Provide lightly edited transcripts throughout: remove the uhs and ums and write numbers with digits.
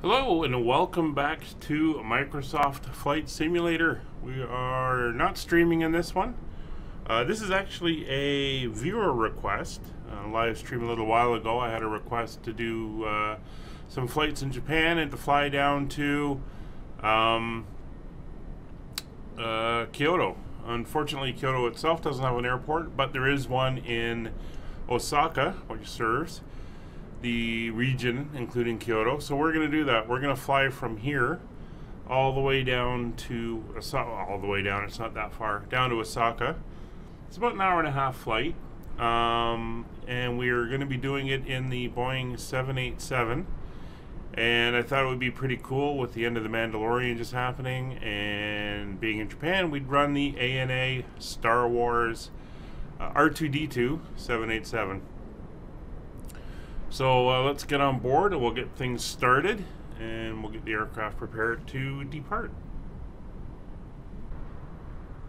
Hello and welcome back to Microsoft Flight Simulator. We are not streaming in this one. This is actually a viewer request. Live stream a little while ago. I had a request to do some flights in Japan and to fly down to Kyoto. Unfortunately, Kyoto itself doesn't have an airport, but there is one in Osaka, which serves the region, including Kyoto. So we're going to do that. We're going to fly from here all the way down to Osaka. All the way down, it's not that far, down to Osaka. It's about an hour and a half flight, and we're going to be doing it in the Boeing 787. And I thought it would be pretty cool with the end of The Mandalorian just happening and being in Japan. We'd run the ANA Star Wars R2-D2 787. So let's get on board and we'll get things started and we'll get the aircraft prepared to depart.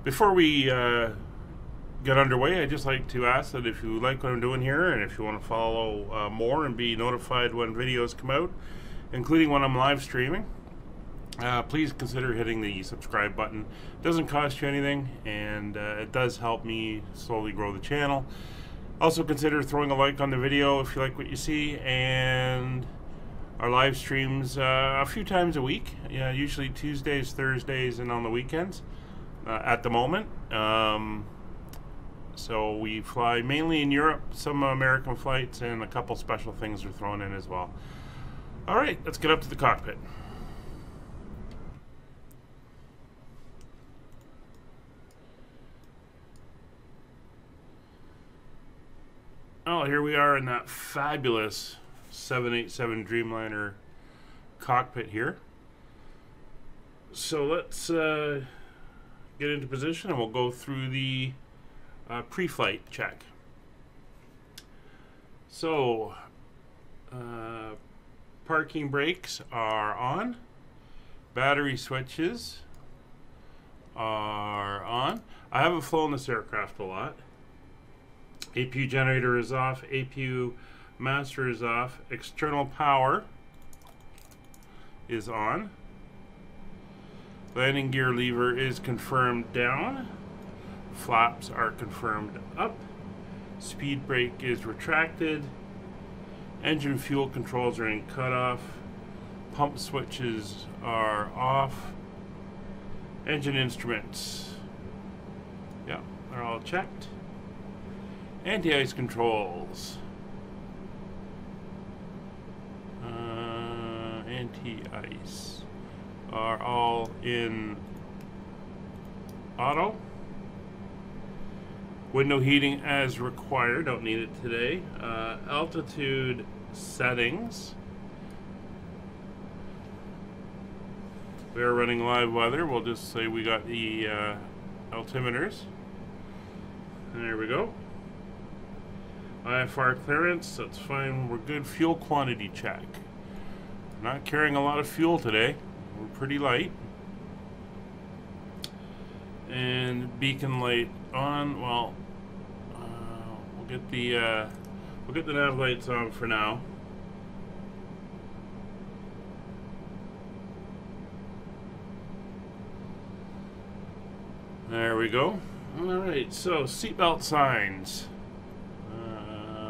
Before we get underway, I'd just like to ask that if you like what I'm doing here and if you want to follow more and be notified when videos come out, including when I'm live streaming, please consider hitting the subscribe button. It doesn't cost you anything, and it does help me slowly grow the channel. Also consider throwing a like on the video if you like what you see, and our live streams a few times a week, usually Tuesdays, Thursdays, and on the weekends at the moment. So we fly mainly in Europe, some American flights, and a couple special things are thrown in as well. Alright, let's get up to the cockpit. Oh, here we are in that fabulous 787 Dreamliner cockpit here. So let's get into position and we'll go through the pre-flight check. So, parking brakes are on. Battery switches are on. I haven't flown this aircraft a lot. APU generator is off. APU master is off. External power is on. Landing gear lever is confirmed down. Flaps are confirmed up. Speed brake is retracted. Engine fuel controls are in cutoff. Pump switches are off. Engine instruments, yeah, they're all checked. Anti-ice controls. Anti-ice are all in auto. Window heating as required, don't need it today. Altitude settings. We are running live weather. We'll just say we got the altimeters. There we go. IFR clearance, that's fine. We're good. Fuel quantity check. Not carrying a lot of fuel today. We're pretty light. And beacon light on. Well, we'll get the nav lights on for now. There we go. All right. So seatbelt signs.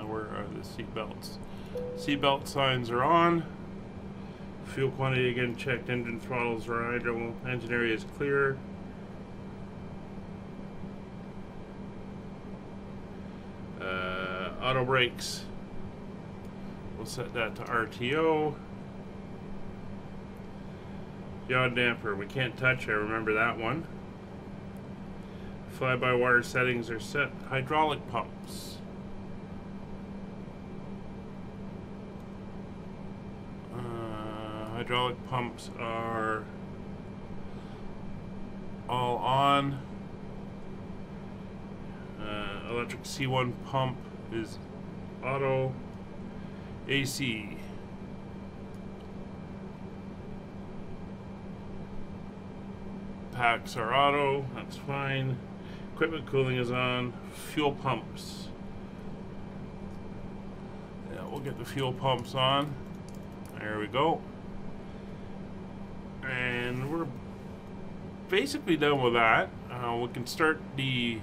Where are the seatbelts? Seatbelt signs are on. Fuel quantity again checked. Engine throttles are idle. Engine area is clear. Auto brakes. We'll set that to RTO. Yaw damper we can't touch. I remember that one. Fly-by-wire settings are set. Hydraulic pumps. Hydraulic pumps are all on. Electric C1 pump is auto. AC. Packs are auto, that's fine. Equipment cooling is on. Fuel pumps. Yeah, we'll get the fuel pumps on. There we go. And we're basically done with that. We can start the...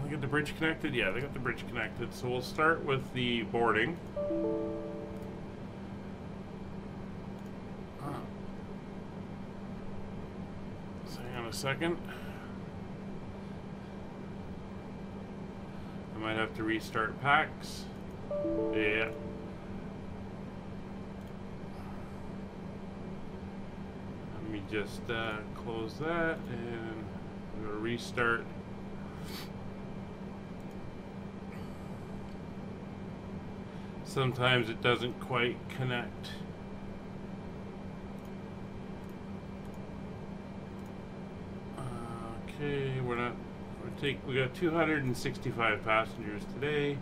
They got the bridge connected? Yeah, they got the bridge connected. So we'll start with the boarding. So hang on a second. I might have to restart packs. Yeah. Let me just close that and we'll restart. Sometimes it doesn't quite connect. Okay, we got 265 passengers today.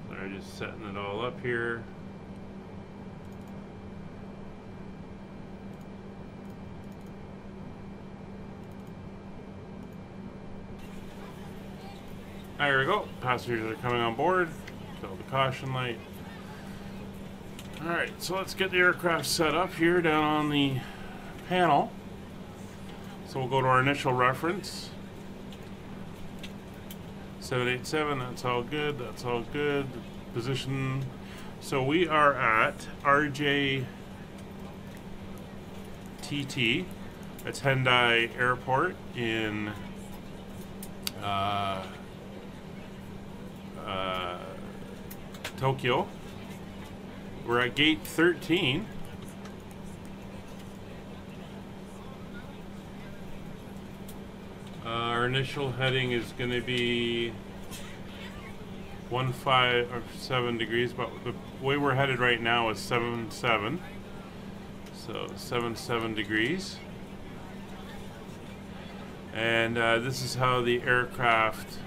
Sorry, just setting it all up here. There we go. Passengers are coming on board. Fill the caution light. Alright, so let's get the aircraft set up here down on the panel. So we'll go to our initial reference. 787, that's all good, that's all good. Position. So we are at RJTT. That's Hendai Airport in Tokyo. We're at gate 13. Our initial heading is going to be 7 degrees, but the way we're headed right now is 77. So 77 degrees. And this is how the aircraft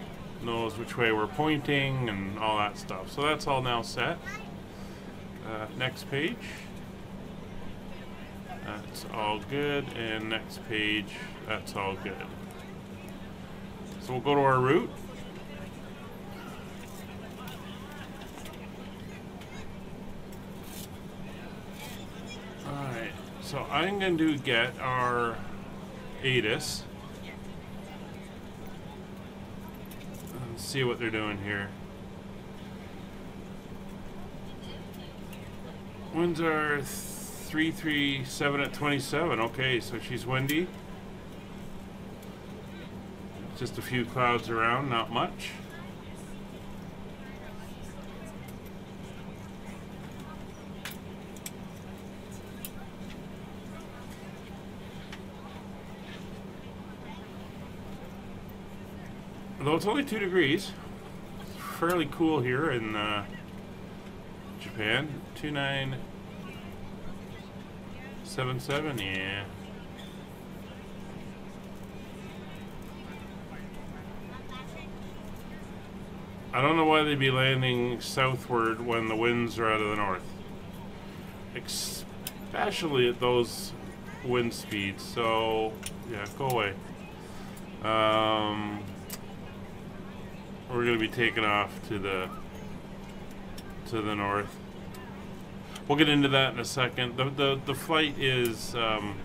knows which way we're pointing and all that stuff. So that's all now set. Next page. That's all good. And next page, that's all good. So we'll go to our route. Alright, so I'm going to get our ATIS. Let's see what they're doing here. Winds are 337 at 27. Okay, so she's windy. Just a few clouds around, not much. Although it's only 2 degrees, it's fairly cool here in Japan. 2977, yeah. I don't know why they'd be landing southward when the winds are out of the north. Especially at those wind speeds, so yeah, go away. We're going to be taking off to the north. We'll get into that in a second. The flight is kind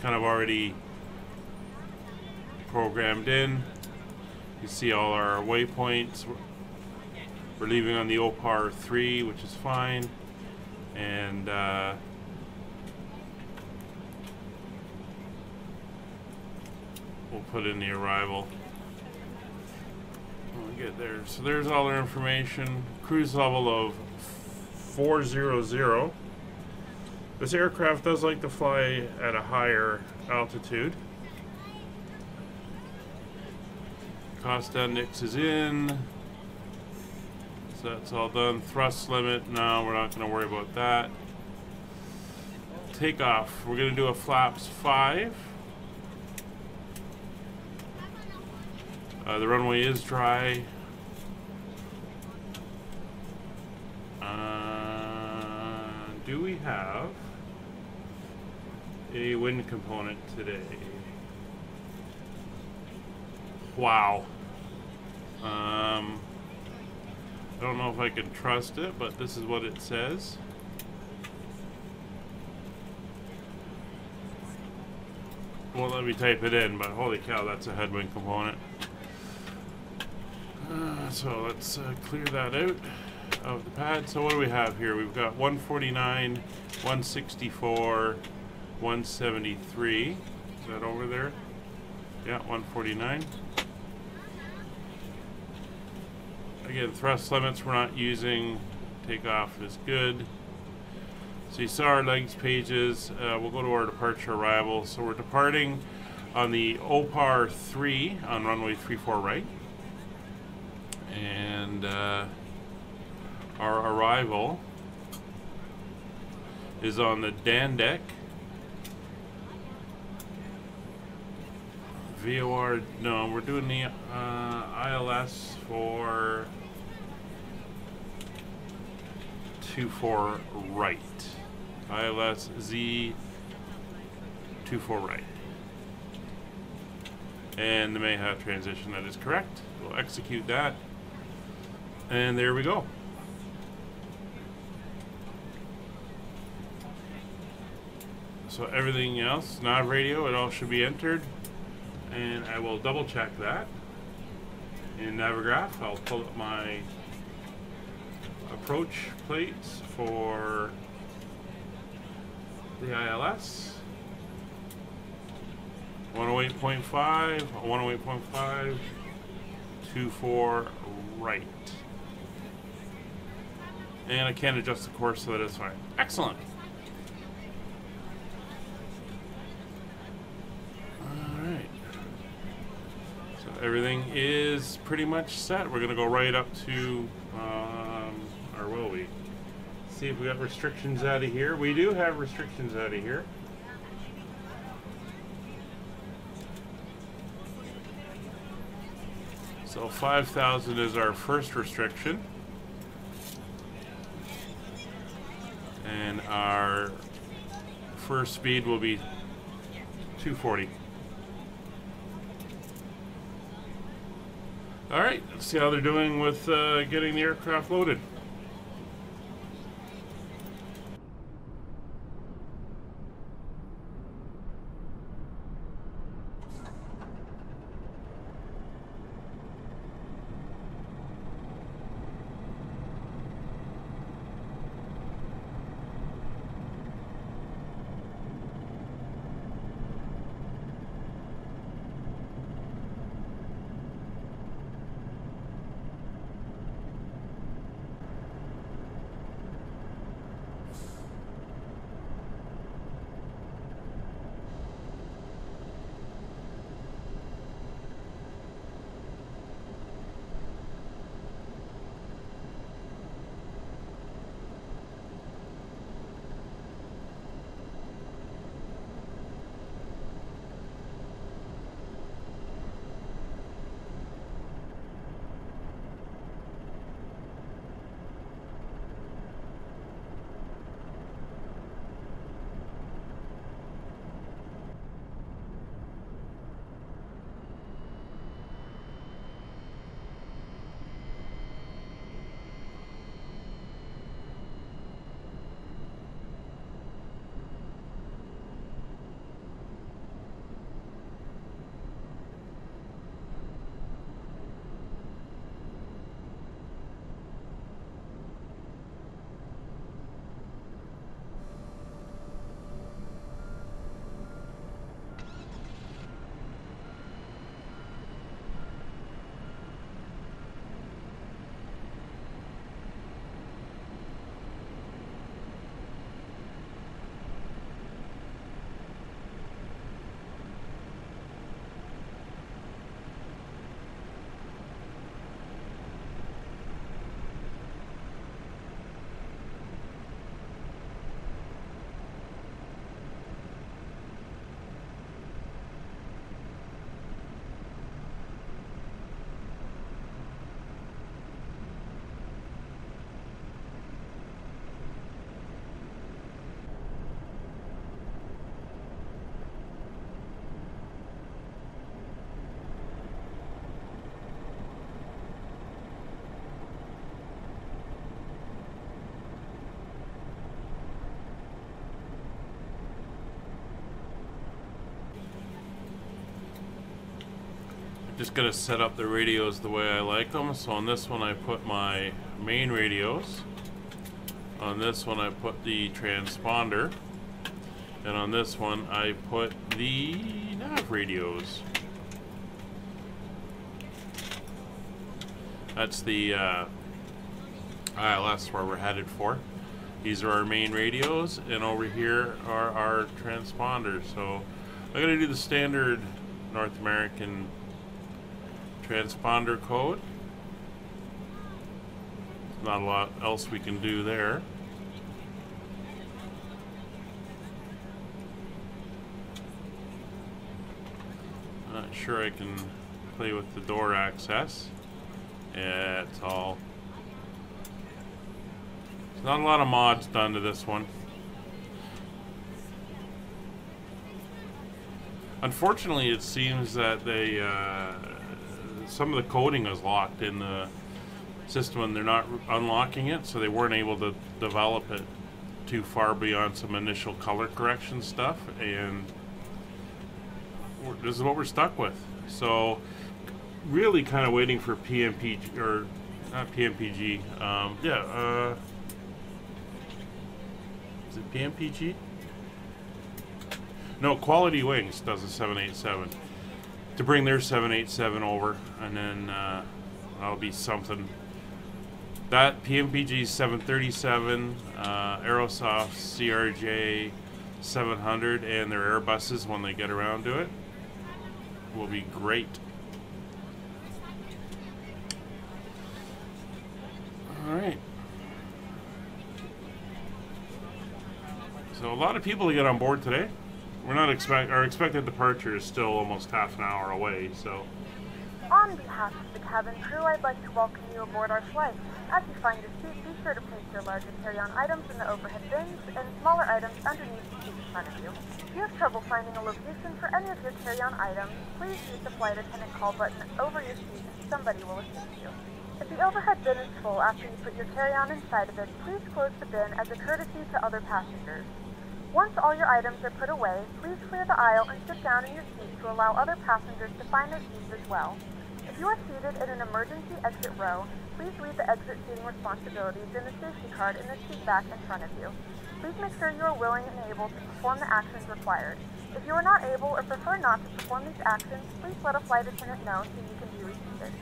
of already programmed in. You see all our waypoints. We're leaving on the OPAR 3, which is fine. And we'll put in the arrival when we get there. So there's all our information. Cruise level of 400. This aircraft does like to fly at a higher altitude. Cost index is in. So that's all done. Thrust limit, no, we're not going to worry about that. Takeoff, we're going to do a flaps 5. The runway is dry. Do we have a wind component today? Wow. I don't know if I can trust it, but this is what it says. Won't let me type it in, but holy cow, that's a headwind component. So let's clear that out of the pad. So what do we have here? We've got 149, 164, 173. Is that over there? Yeah, 149. Again, thrust limits we're not using. Takeoff is good. So you saw our legs pages. We'll go to our departure arrival. So we're departing on the OPAR 3 on runway 34 right. And our arrival is on the Dan deck. VOR, no, we're doing the ILS for 24 right. ILS Z 24 right. And the may have transition, that is correct. We'll execute that. And there we go. So everything else, nav radio, it all should be entered. And I will double check that in Navigraph. I'll pull up my approach plates for the ILS. 108.5, 108.5, 24 right. And I can adjust the course so that it's fine. Excellent. Alright. So everything is pretty much set. We're going to go right up to, or will we? See if we got restrictions out of here. We do have restrictions out of here. So 5,000 is our first restriction. And our first speed will be 240. All right, let's see how they're doing with getting the aircraft loaded. Just gonna set up the radios the way I like them. So on this one I put my main radios. On this one I put the transponder. And on this one I put the nav radios. That's the ILS where we're headed for. These are our main radios, and over here are our transponders. So I'm going to do the standard North American transponder code. Not a lot else we can do there. Not sure I can play with the door access. Yeah, it's all... There's not a lot of mods done to this one. Unfortunately, it seems that they... some of the coding is locked in the system and they're not unlocking it, so they weren't able to develop it too far beyond some initial color correction stuff, and this is what we're stuck with. So really kind of waiting for PMPG, or not PMPG, is it PMPG? No, Quality Wings does a 787 to bring their 787 over, and then that'll be something. That PMPG 737, Aerosoft CRJ 700, and their Airbuses when they get around to it will be great. All right. So a lot of people to get on board today. We're not our expected departure is still almost half an hour away, so. On behalf of the cabin crew, I'd like to welcome you aboard our flight. As you find your seat, be sure to place your larger carry-on items in the overhead bins and smaller items underneath the seat in front of you. If you have trouble finding a location for any of your carry-on items, please use the flight attendant call button over your seat and somebody will assist you. If the overhead bin is full after you put your carry-on inside of it, please close the bin as a courtesy to other passengers. Once all your items are put away, please clear the aisle and sit down in your seat to allow other passengers to find their seats as well. If you are seated in an emergency exit row, please leave the exit seating responsibilities in the safety card in the seat back in front of you. Please make sure you are willing and able to perform the actions required. If you are not able or prefer not to perform these actions, please let a flight attendant know so you can be reseated.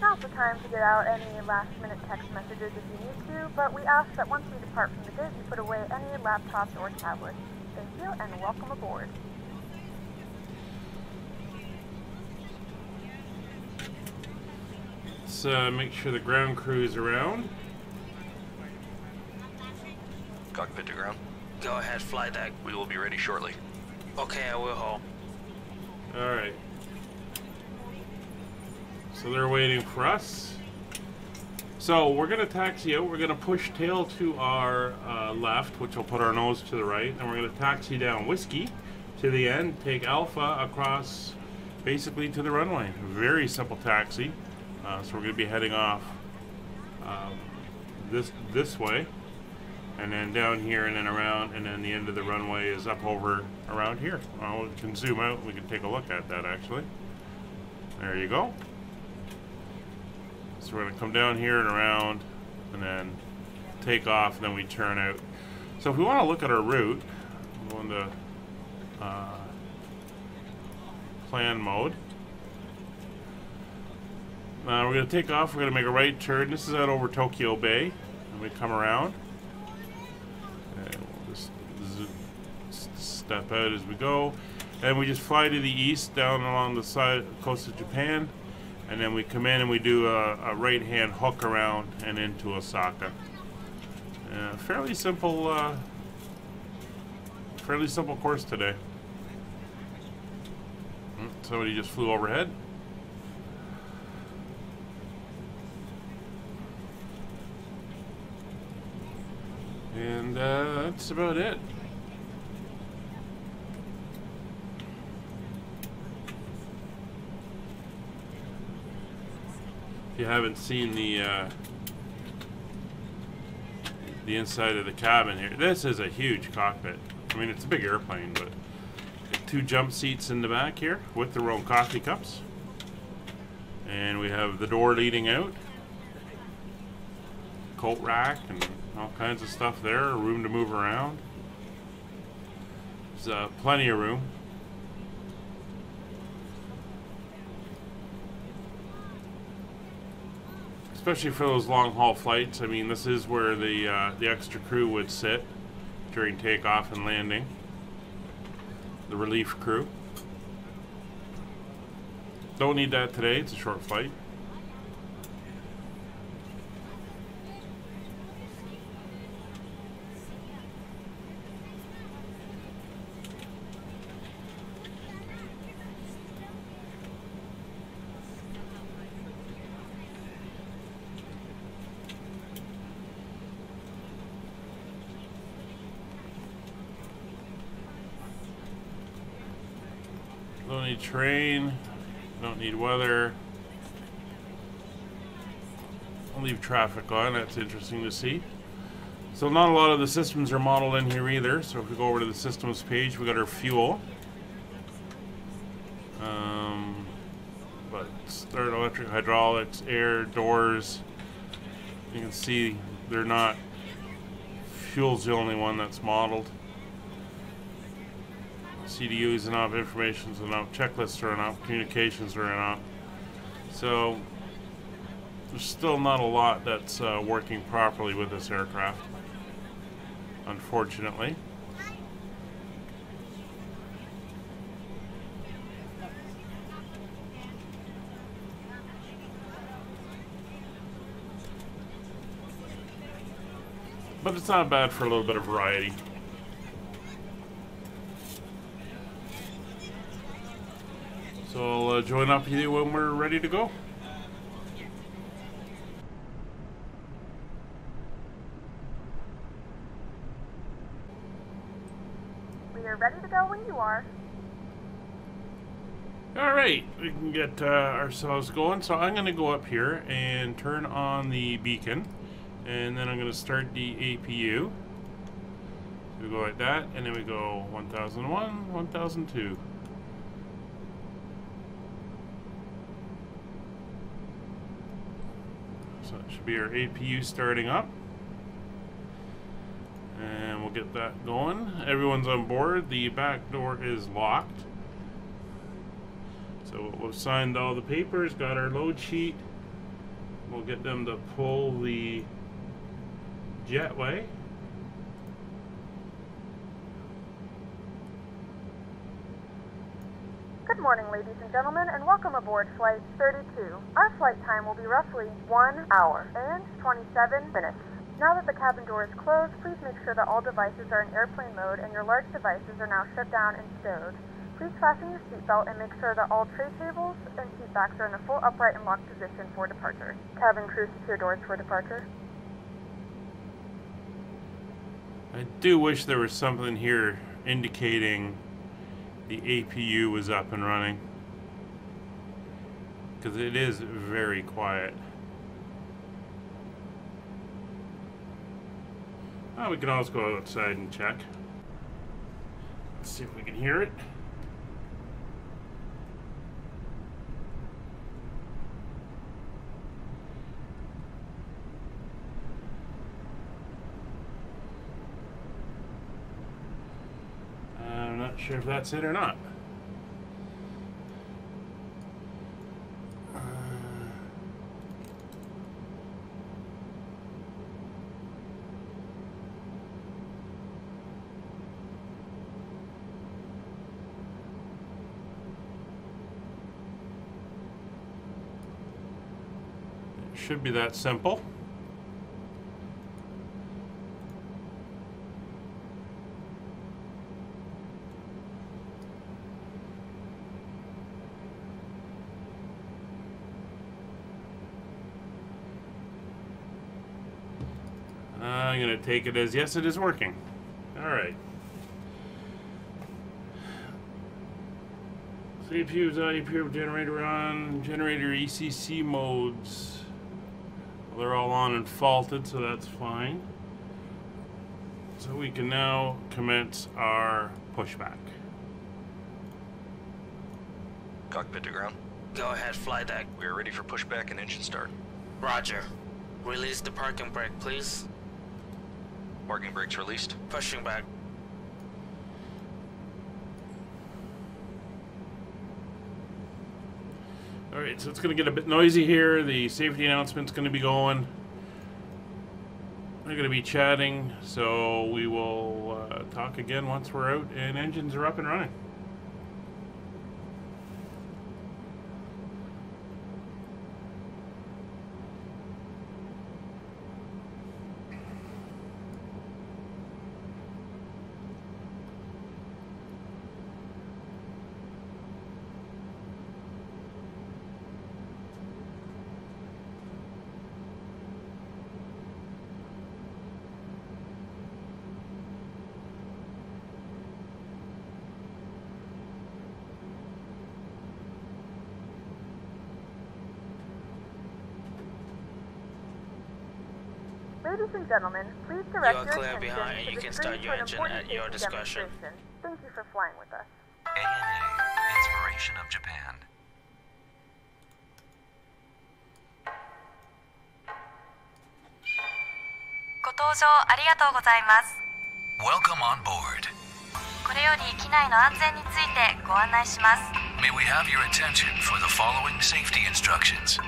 Now's the time to get out any last-minute text messages if you need to, but we ask that once we depart from the gate, you put away any laptops or tablets. Thank you, and welcome aboard. Let's make sure the ground crew is around. Cockpit to ground. Go ahead, fly deck. We will be ready shortly. Okay, I will hold. Alright. So they're waiting for us. So we're going to taxi out. We're going to push tail to our left, which will put our nose to the right. And we're going to taxi down Whiskey to the end, take Alpha across basically to the runway. Very simple taxi. So we're going to be heading off this way. And then down here and then around, and then the end of the runway is up over around here. Well, we can zoom out. We can take a look at that actually. There you go. So we're going to come down here and around and then take off, and then we turn out. So if we want to look at our route, we'll go into plan mode. We're going to take off. We're going to make a right turn. This is out over Tokyo Bay. And we come around. And we'll just step out as we go. And we just fly to the east down along the side coast of Japan. And then we come in and we do a right-hand hook around and into Osaka. Fairly simple course today. Somebody just flew overhead. And that's about it. If you haven't seen the inside of the cabin here, this is a huge cockpit. I mean, it's a big airplane, but 2 jump seats in the back here with their own coffee cups. And we have the door leading out, coat rack, and all kinds of stuff there. Room to move around. There's plenty of room. Especially for those long haul flights. I mean, this is where the extra crew would sit during takeoff and landing. The relief crew. Don't need that today, it's a short flight. Don't need terrain, don't need weather. I'll leave traffic on, that's interesting to see. So not a lot of the systems are modeled in here either. So if we go over to the systems page, we got our fuel. But start electric, hydraulics, air, doors. You can see they're not, fuel's the only one that's modeled. CDUs are enough, information's enough, checklists are enough, communications are enough. So there's still not a lot that's working properly with this aircraft, unfortunately. But it's not bad for a little bit of variety. So I'll join up with you when we're ready to go. We are ready to go when you are. Alright, we can get ourselves going. So I'm going to go up here and turn on the beacon. And then I'm going to start the APU. So we go like that, and then we go 1001, 1002. So it should be our APU starting up. And we'll get that going. Everyone's on board. The back door is locked. So we've signed all the papers, got our load sheet. We'll get them to pull the jetway. Good morning, ladies and gentlemen, and welcome aboard Flight 32. Our flight time will be roughly 1 hour and 27 minutes. Now that the cabin door is closed, please make sure that all devices are in airplane mode and your large devices are now shut down and stowed. Please fasten your seatbelt and make sure that all tray tables and seat backs are in a full upright and locked position for departure. Cabin crew, secure doors for departure. I do wish there was something here indicating the APU was up and running, because it is very quiet. Oh, we can also go outside and check. Let's see if we can hear it. I'm not sure if that's it or not. It should be that simple. I'm going to take it as yes, it is working. Alright. CPU's APU generator on, generator ECC modes. Well, they're all on and faulted, so that's fine. So we can now commence our pushback. Cockpit to ground. Go ahead, fly that. We are ready for pushback and engine start. Roger. Release the parking brake, please. Parking brakes released. Pushing back. Alright, so it's going to get a bit noisy here. The safety announcement's going to be going. We're going to be chatting, so we will talk again once we're out and engines are up and running. Ladies and gentlemen, please direct You are your clear attention behind and to you the can screen start your for an engine important at your safety discretion. demonstration. Thank you for flying with us. ANA, Inspiration of Japan. Welcome on board. これより機内の安全についてご案内します。 May we have your attention for the following safety instructions.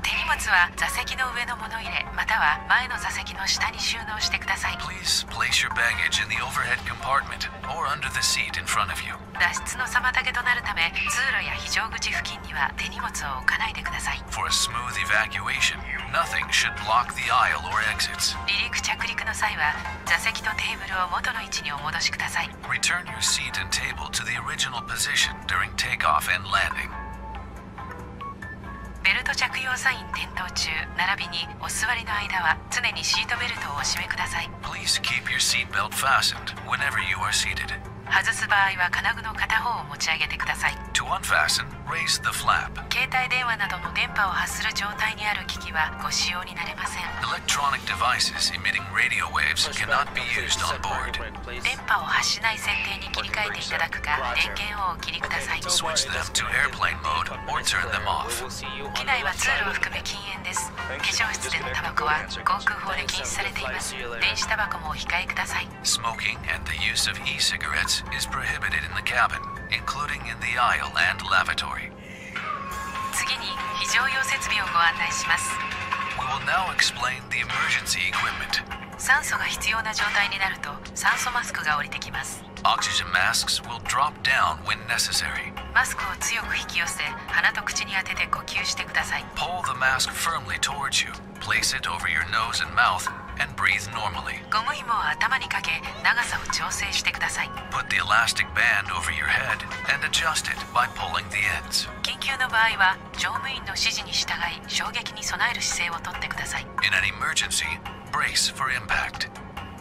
手荷物は座席の上の物入れまたは前の座席の下に収納してください。 Please place your baggage in the overhead compartment or under the seat in front of you. 脱出の妨げとなるため通路や非常口付近には手荷物を置かないでください。 For a smooth evacuation, nothing should block the aisle or exits. 離陸着陸の際は座席とテーブルを元の位置にお戻しください。 Return your seat and table to the original position during takeoff and landing. ベルト着用サイン点灯中並びにお座りの間は常にシートベルトをお締めください。 Please keep your seatbelt fastened whenever you are seated. 外す場合は金具の片方を持ち上げてください。 To unfasten, raise the flap. 携帯電話などの電波を発する状態にある機器はご使用になれません。 Electronic devices emitting radio waves cannot be used on board. 電波を発しない設定に切り替えていただくか電源をお切りください。 Switch them to airplane mode or turn them off. 機内は通路を含め禁煙です。化粧室でのタバコは航空法で禁止されています。電子タバコもお控えください。 Smoking and the use of e-cigarettes is prohibited in the cabin, including in the aisle and lavatory. 次に非常用設備をご案内します。 We will now explain the emergency equipment. 酸素が必要な状態になると酸素マスクが降りてきます。 Oxygen masks will drop down when necessary. マスクを強く引き寄せ鼻と口に当てて呼吸してください。 Pull the mask firmly towards you, place it over your nose and mouth, and breathe normally. ゴム紐を頭にかけ長さを調整してください。 Put the elastic band over your head and adjust it by pulling the ends. 緊急の場合は乗務員の指示に従い衝撃に備える姿勢をとってください。 In an emergency, brace for impact.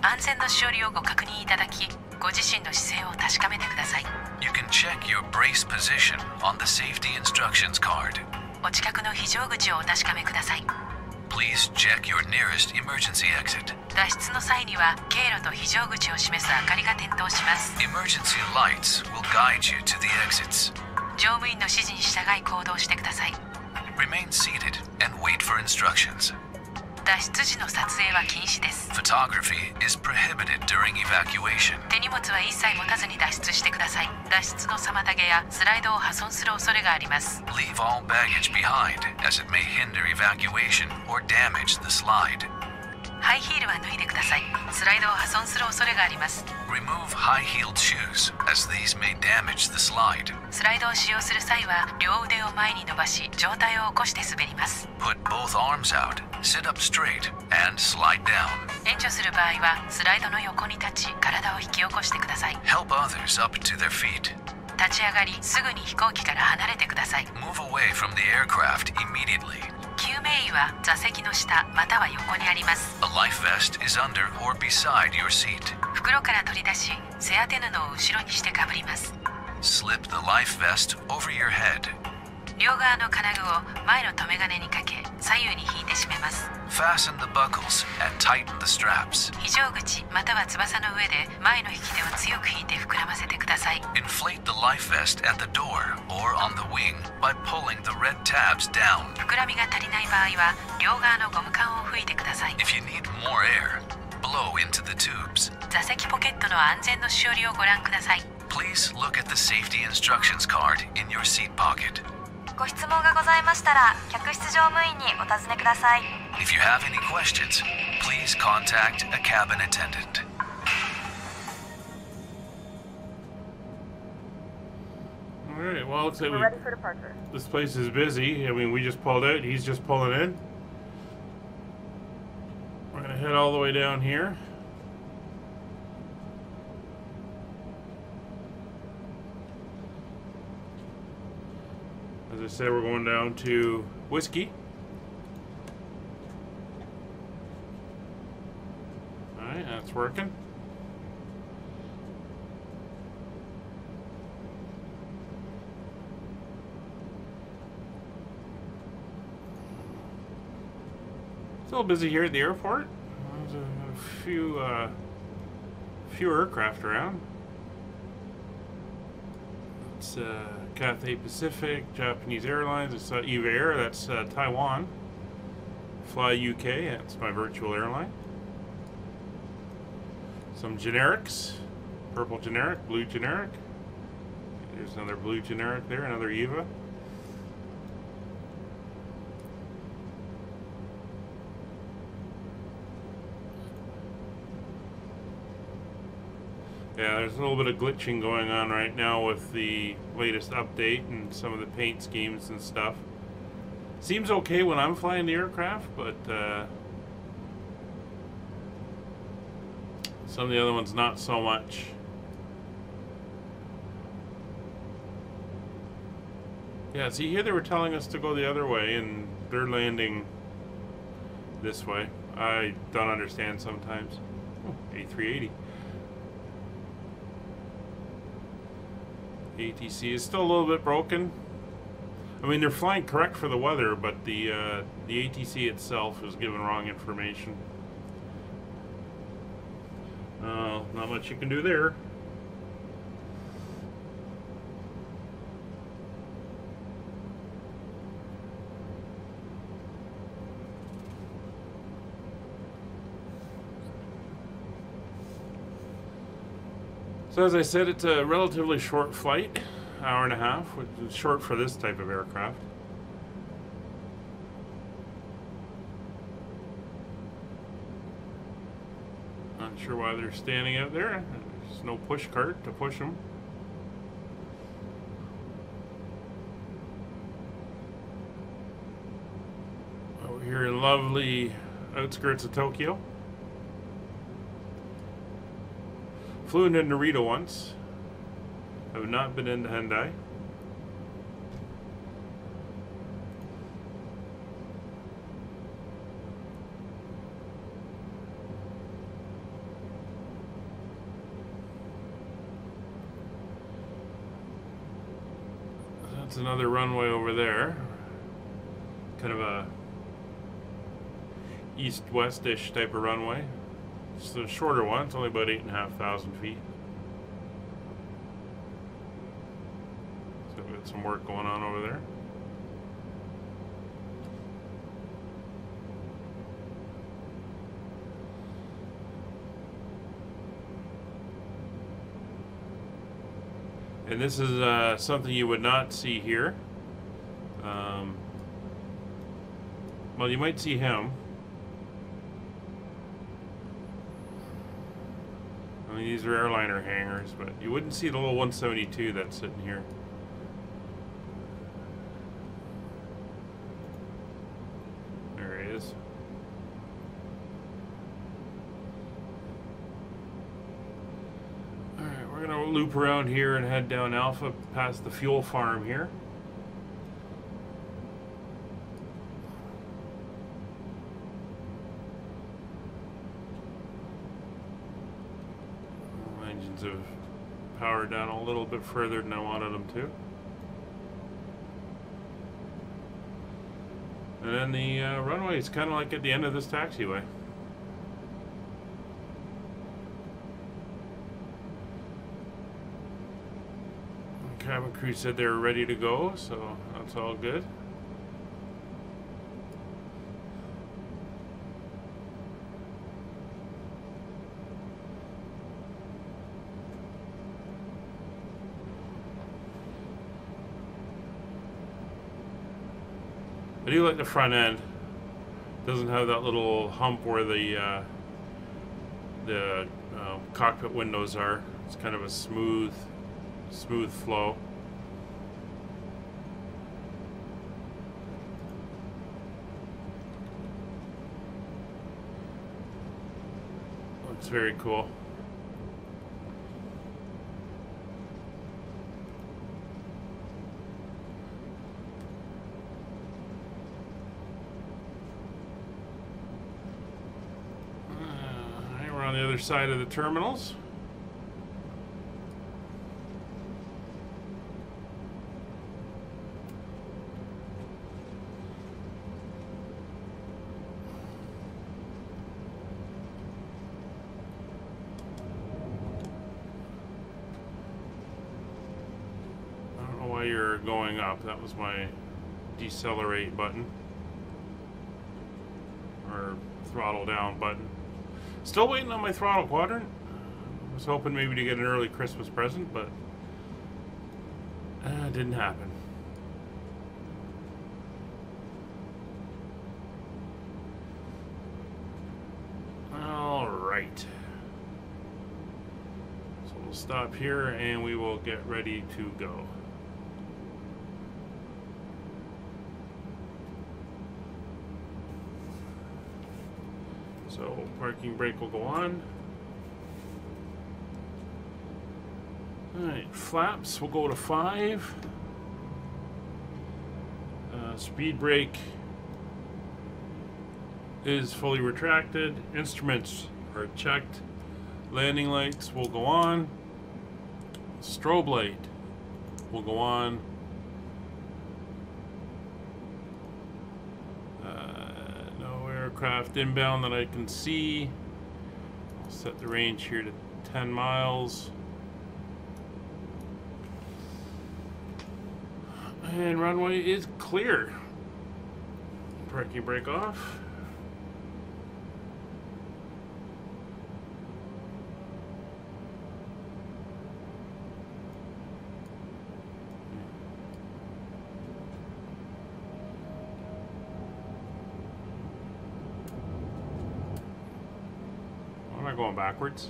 安全のしおりをご確認いただきご自身の姿勢を確かめてください。 You can check your brace position on the safety instructions card. お近くの非常口をお確かめください。 Please check your nearest emergency exit. 脱出の際には経路と非常口を示す明かりが点灯します。 Emergency lights will guide you to the exits. 乗務員の指示に従い行動してください。 Remain seated and wait for instructions. 脱出時の撮影は禁止です。 Photography is prohibited during evacuation. 手荷物は一切持たずに脱出してください。脱出の妨げやスライドを破損する恐れがあります。 Leave all baggage behind, as it may hinder evacuation or damage the slide. ハイヒールは脱いでください。スライドを破損する恐れがあります。 Remove high-heeled shoes, as these may damage the slide. スライドを使用する際は両腕を前に伸ばし上体を起こして滑ります。 Put both arms out, sit up straight, and slide down. 援助する場合はスライドの横に立ち体を引き起こしてください。 Help others up to their feet. 立ち上がりすぐに飛行機から離れてください。 Move away from the aircraft immediately. 救命衣は座席の下または横にあります。 A life vest is under or beside your seat. 袋から取り出し背当て布を後ろにしてかぶります。 Slip the life vest over your head. 両側の金具を前の留め金にかけ左右に引いて締めます。 Fasten the buckles and tighten the straps. 非常口または翼の上で前の引き手を強く引いて膨らませてください。 Inflate the life vest at the door or on the wing by pulling the red tabs down. 膨らみが足りない場合は両側のゴム管を吹いてください。 If you need more air, blow into the tubes. 座席ポケットの安全のしおりをご覧ください。 Please look at the safety instructions card in your seat pocket. ご質問がございましたら客室乗務員にお尋ねください。 If you have any questions, please contact a cabin attendant. Alright, well, looks like We're ready for departure. this place is busy. I mean, we just pulled out. He's just pulling in. We're going to head all the way down here. As I said, we're going down to Whiskey. Alright, that's working. Still busy here at the airport. There's a few aircraft around. It's Cathay Pacific, Japanese Airlines. It's EVA Air. That's Taiwan. Fly UK. That's my virtual airline. Some generics. Purple generic, blue generic. There's another blue generic there. Another EVA. Yeah, there's a little bit of glitching going on right now with the latest update and some of the paint schemes and stuff. Seems okay when I'm flying the aircraft, but some of the other ones not so much. Yeah, see here they were telling us to go the other way and they're landing this way. I don't understand sometimes. Oh, A380. ATC is still a little bit broken. I mean, they're flying correct for the weather, but the ATC itself is giving wrong information. Not much you can do there. So as I said, it's a relatively short flight, hour and a half, which is short for this type of aircraft. Not sure why they're standing out there. There's no push cart to push them. Over here in lovely outskirts of Tokyo. Flew into Narita once. Have not been into Hyundai. That's another runway over there. Kind of a east-west-ish type of runway. It's a shorter one. It's only about 8,500 feet. So we've got some work going on over there. And this is something you would not see here. Well, you might see him. I mean, these are airliner hangars, but you wouldn't see the little 172 that's sitting here. There he is. Alright, we're going to loop around here and head down Alpha past the fuel farm here. Engines have powered down a little bit further than I wanted them to. And then the runway is kind of like at the end of this taxiway. The cabin crew said they were ready to go, so that's all good. I do like the front end. Doesn't have that little hump where the cockpit windows are. It's kind of a smooth flow. Looks very cool. On the other side of the terminals. I don't know why you're going up. That was my decelerate button or throttle down button. Still waiting on my throttle quadrant. I was hoping maybe to get an early Christmas present, but it didn't happen. All right. So we'll stop here and we will get ready to go. So parking brake will go on. Alright, flaps will go to 5. Speed brake is fully retracted. Instruments are checked. Landing lights will go on. Strobe light will go on. Aircraft inbound that I can see. I'll set the range here to 10 miles. And runway is clear. Parking brake off. Going backwards.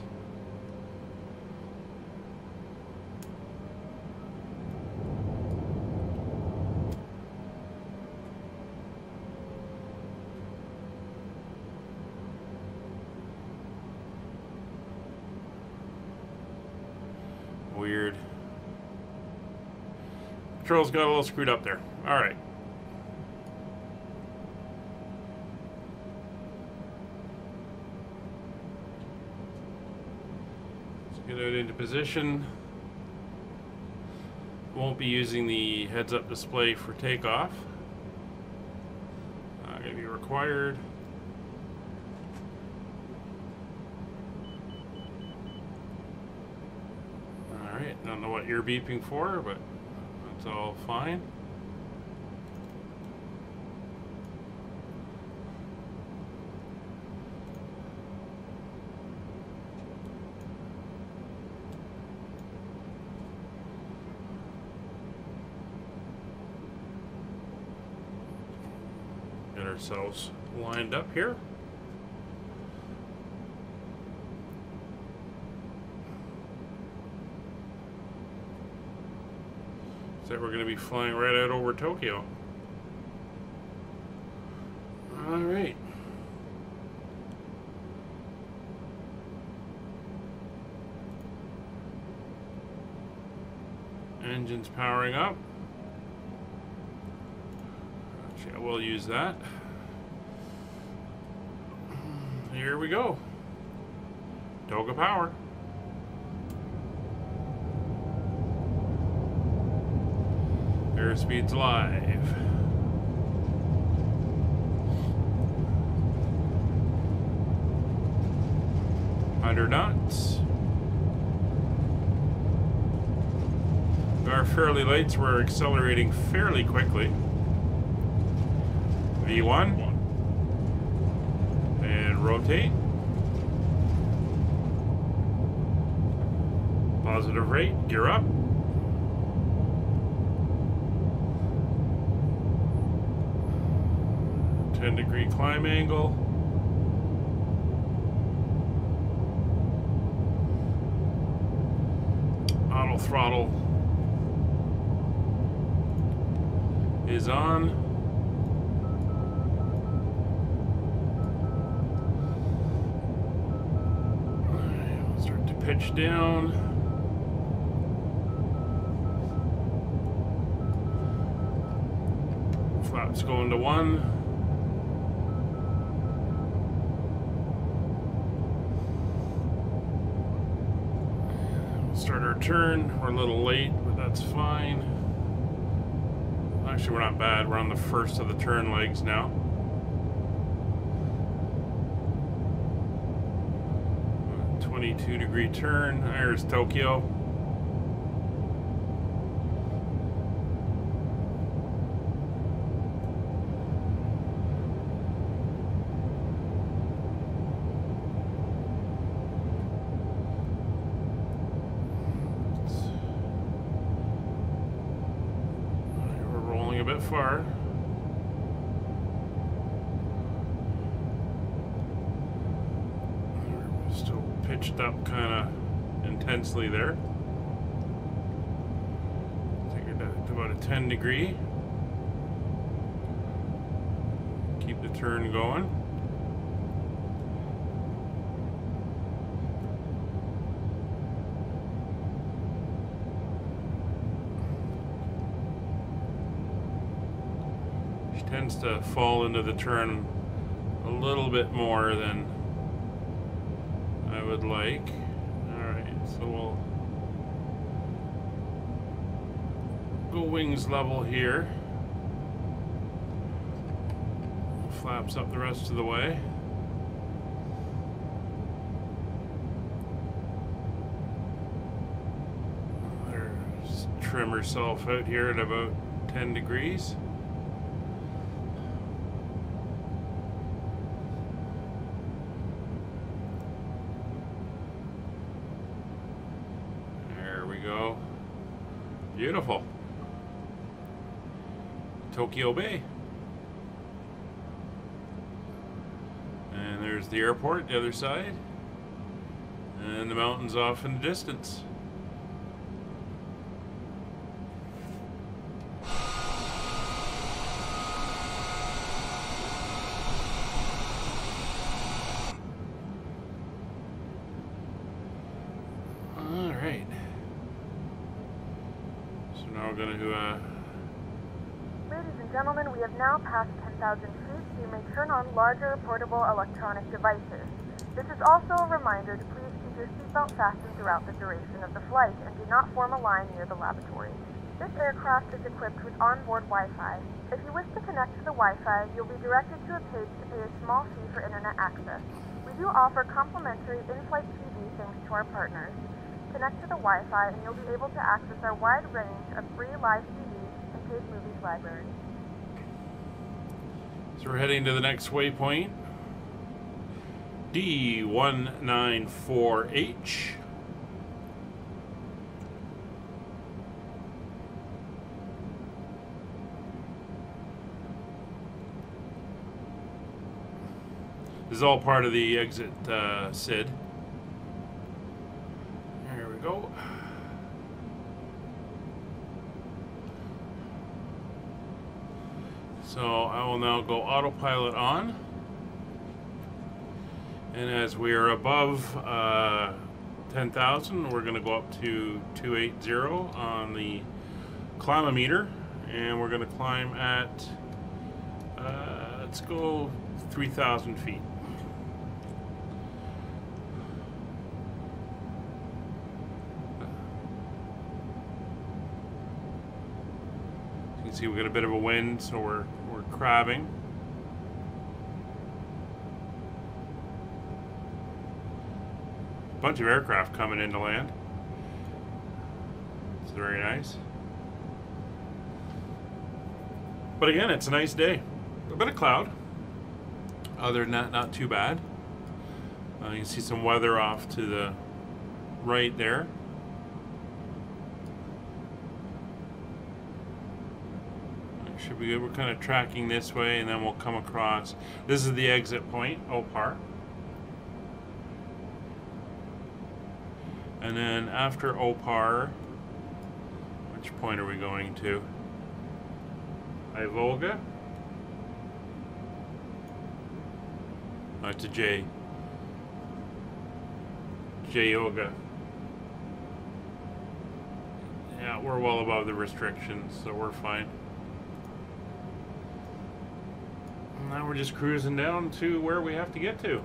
Weird. Controls got a little screwed up there. All right. Get it into position. Won't be using the heads-up display for takeoff. Gonna be required. Alright, don't know what you're beeping for, but that's all fine. Ourselves lined up here. So we're going to be flying right out over Tokyo. All right. Engine's powering up. Actually, I will use that. Here we go. Toga power. Airspeed's live. 100 knots. We are fairly light, so we're accelerating fairly quickly. V1. And rotate. Positive rate, gear up. Degree climb angle. Auto throttle is on. Alright, start to pitch down. Flaps going to 1. Start our turn. We're a little late, but that's fine. Actually, we're not bad. We're on the first of the turn legs now. A 22-degree turn. There's Tokyo. Far. We're still pitched up kind of intensely there. Take it to about a 10 degree. Keep the turn going. Tends to fall into the turn a little bit more than I would like. Alright, so we'll go wings level here. Flaps up the rest of the way. There's trim herself out here at about 10 degrees. Beautiful. Tokyo Bay. And there's the airport, the other side. And the mountains off in the distance. All right. Now we're going to Ladies and gentlemen, we have now passed 10,000 feet, so you may turn on larger portable electronic devices. This is also a reminder to please keep your seatbelt fastened throughout the duration of the flight and do not form a line near the lavatory. This aircraft is equipped with onboard Wi-Fi. If you wish to connect to the Wi-Fi, you'll be directed to a page to pay a small fee for internet access. We do offer complimentary in-flight TV thanks to our partners. Connect to the Wi-Fi and you'll be able to access our wide range of free live TVs and paid movies library. So we're heading to the next waypoint. D194H. This is all part of the exit SID. There we go. So I will now go autopilot on. And as we are above 10,000, we're going to go up to 280 on the climometer. And we're going to climb at, let's go 3,000 feet. You can see we got a bit of a wind, so we're crabbing. bunch of aircraft coming into land. It's very nice. But again, it's a nice day. A bit of cloud. Other than that, not too bad. You can see some weather off to the right there. Should be good. We're kind of tracking this way, and then we'll come across. This is the exit point, Opar. And then after Opar, which point are we going to? Ivolga? It's a J. J-Yoga. Yeah, we're well above the restrictions, so we're fine. And now we're just cruising down to where we have to get to.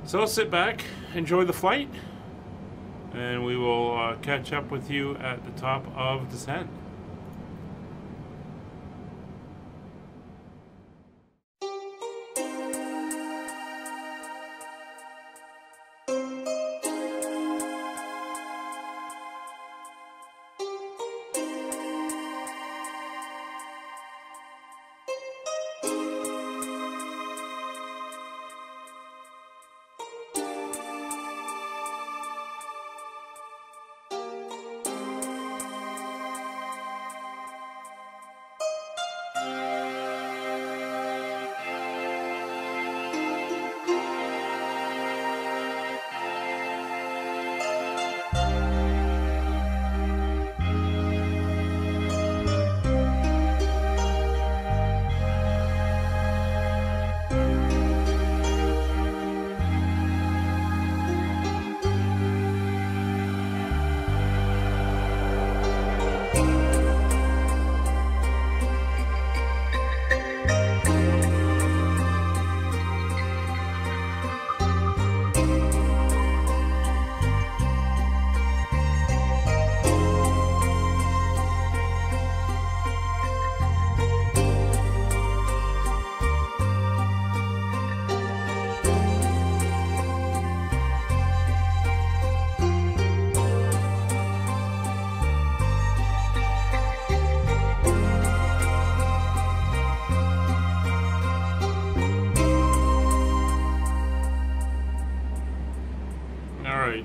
So sit back, enjoy the flight, and we will catch up with you at the top of descent.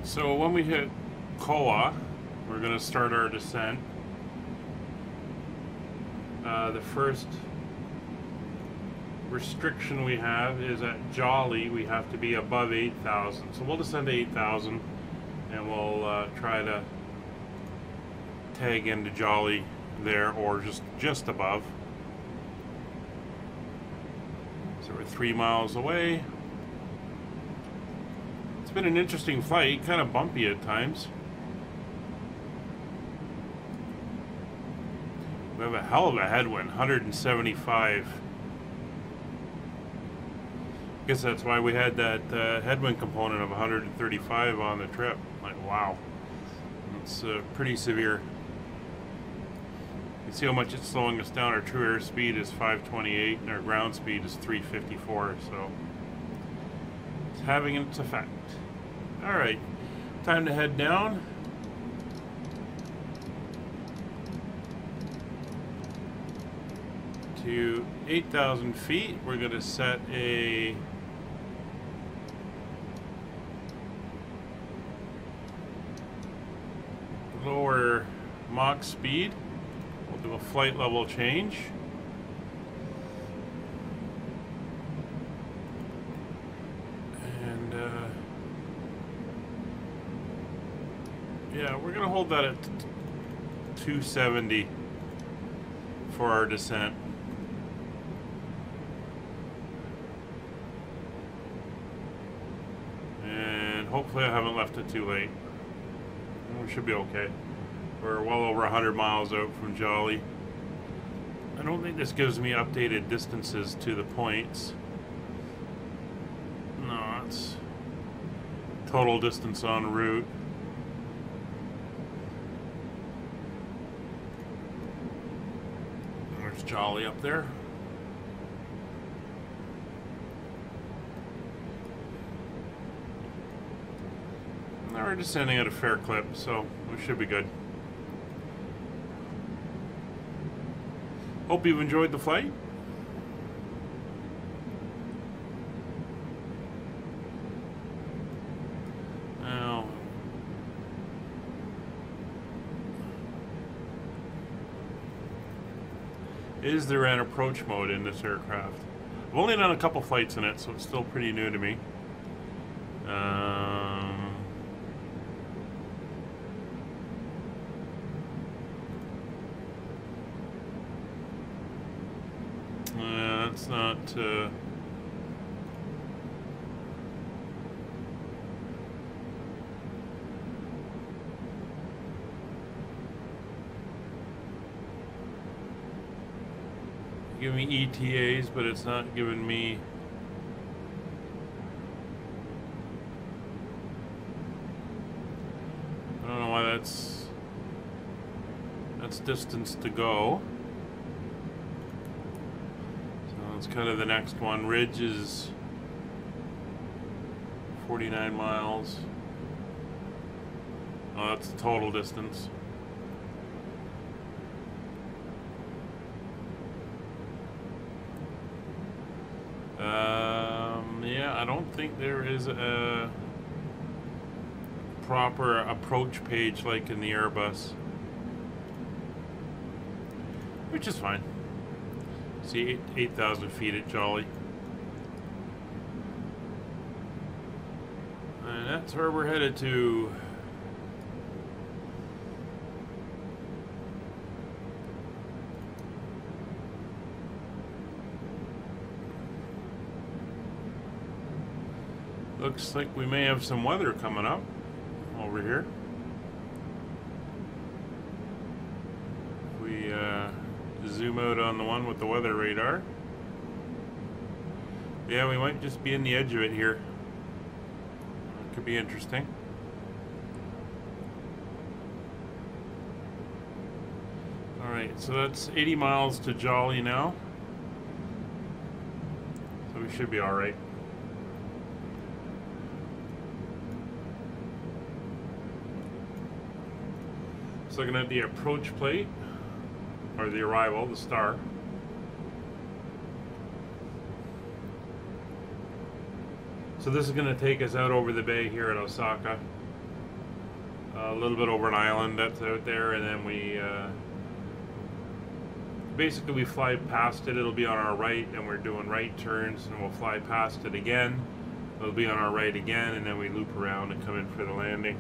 So when we hit Koa, we're going to start our descent. The first restriction we have is at Jolly. We have to be above 8,000. So we'll descend to 8,000 and we'll try to tag into Jolly there, or just above. So we're 3 miles away. It's been an interesting flight, kind of bumpy at times. We have a hell of a headwind, 175. I guess that's why we had that headwind component of 135 on the trip. Like, wow. It's pretty severe. You can see how much it's slowing us down. Our true air speed is 528 and our ground speed is 354, so it's having its effect. Alright, time to head down. To 8,000 feet, we're going to set a lower Mach speed. We'll do a flight level change. And yeah, we're going to hold that at 270 for our descent. And hopefully I haven't left it too late. We should be okay. We're well over 100 miles out from Jolly. I don't think this gives me updated distances to the points. No, it's total distance en route. There's Jolly up there. We're descending at a fair clip, so we should be good. Hope you've enjoyed the flight. Now, is there an approach mode in this aircraft? I've only done a couple flights in it, so it's still pretty new to me. That's not... Give me ETAs, but it's not giving me... I don't know why that's distance to go. So it's kind of the next one. Ridge is 49 miles. Oh, that's the total distance. Yeah, I don't think there is a proper approach page like in the Airbus, which is fine. See, 8,000 feet at Jolly. And that's where we're headed to. Looks like we may have some weather coming up over here. If we zoom out on the one with the weather radar. Yeah, we might just be in the edge of it here. It could be interesting. Alright, so that's 80 miles to Jolly now. So we should be alright. Just looking at the approach plate, or the arrival, the star. So this is going to take us out over the bay here at Osaka. A little bit over an island that's out there, and then we basically we fly past it. It'll be on our right, and we're doing right turns, and we'll fly past it again. It'll be on our right again, and then we loop around and come in for the landing.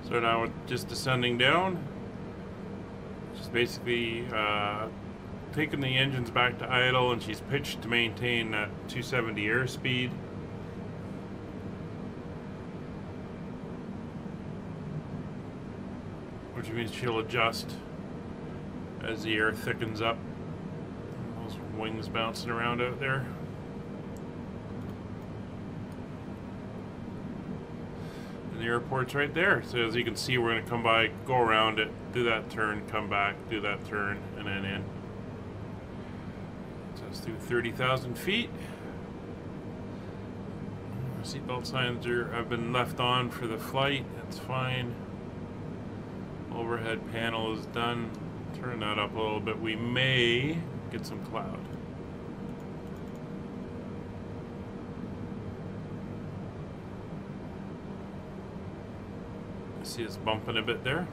So now we're just descending down, just basically taking the engines back to idle, and she's pitched to maintain that 270 airspeed. Which means she'll adjust as the air thickens up. Those wings bouncing around out there. The airport's right there, so as you can see, we're going to come by, go around it, do that turn, come back, do that turn, and then in. So let's do 30,000 feet. Seatbelt signs have been left on for the flight. That's fine. Overhead panel is done. Turn that up a little bit. We may get some cloud. See it's bumping a bit there.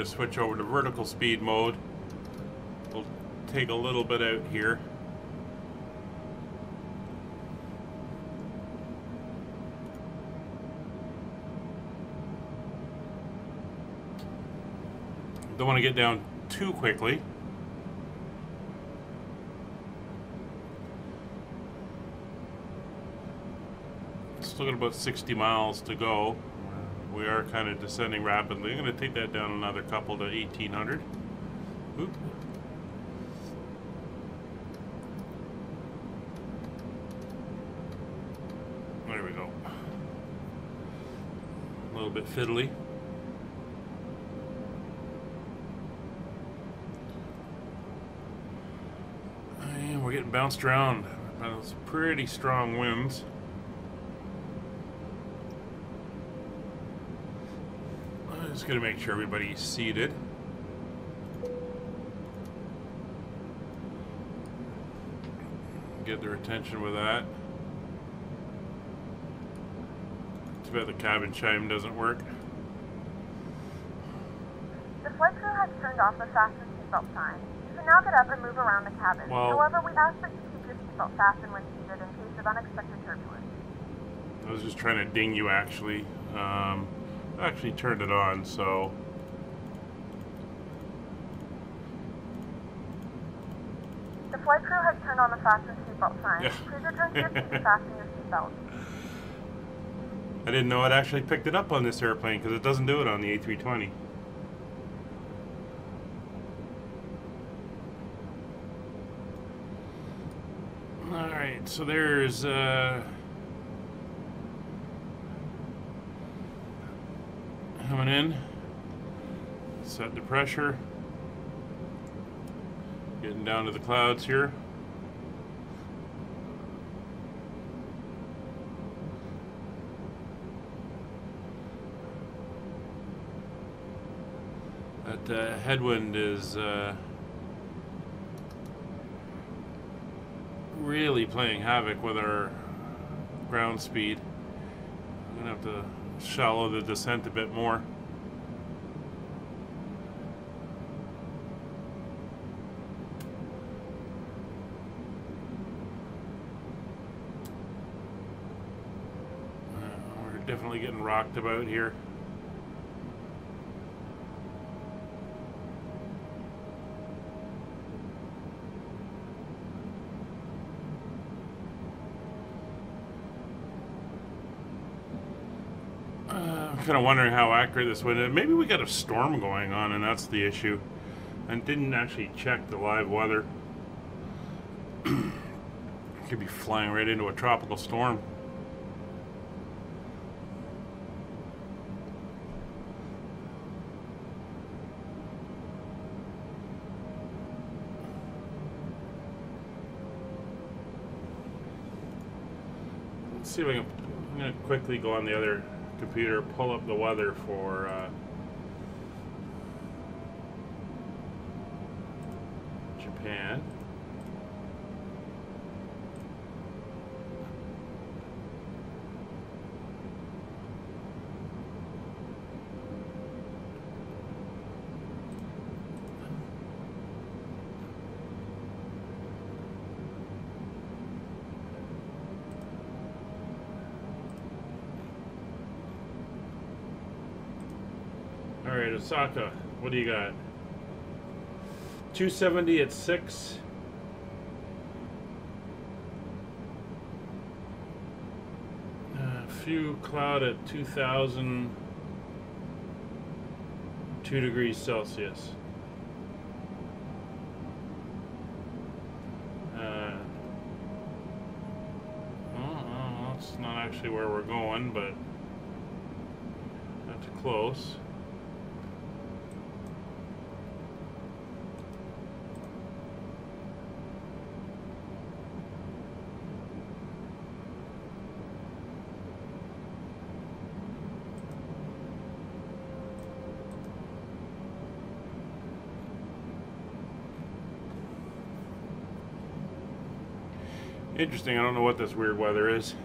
going to switch over to vertical speed mode. We'll take a little bit out here. Don't want to get down too quickly. Still got about 60 miles to go. We are kind of descending rapidly. I'm going to take that down another couple to 1800. Oop. There we go. A little bit fiddly. And we're getting bounced around by those pretty strong winds. Just going to make sure everybody's seated. Get their attention with that. Too bad the cabin chime doesn't work. The flight crew has turned off the fasten seatbelt sign. You can now get up and move around the cabin. Well, however, we ask that you keep your seatbelt fastened when seated in case of unexpected turbulence. I was just trying to ding you, actually. I actually turned it on, so... The flight crew has turned on the fasten seatbelt sign. Yeah. Please return to your seat and fasten your seatbelt. I didn't know it actually picked it up on this airplane, because it doesn't do it on the A320. Alright, so there's... coming in, set the pressure, getting down to the clouds here. That headwind is really playing havoc with our ground speed. I'm gonna have to shallow the descent a bit more. We're definitely getting rocked about here. Kind of wondering how accurate this wind is. Maybe we got a storm going on and that's the issue. I didn't actually check the live weather. Could be flying right into a tropical storm. Let's see if I'm going to quickly go on the other computer, pull up the weather for Japan. All right, Osaka, what do you got? 270 at 6. Few cloud at 2,002 degrees Celsius. Well, that's not actually where we're going, but that's close. Interesting, I don't know what this weird weather is.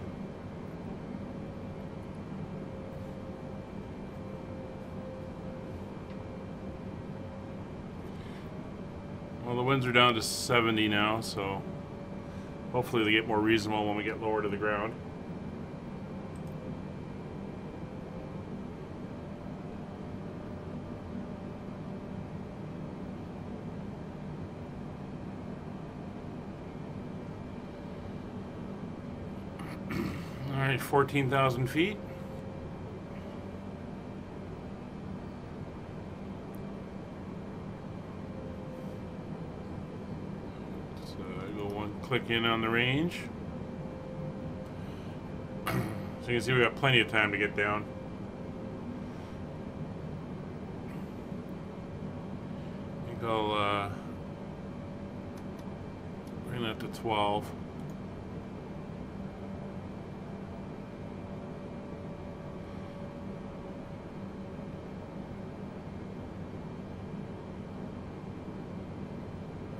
winds are down to 70 now, so hopefully they get more reasonable when we get lower to the ground. All right, 14,000 feet. Click in on the range. So you can see we got plenty of time to get down. I think I'll bring that to 12.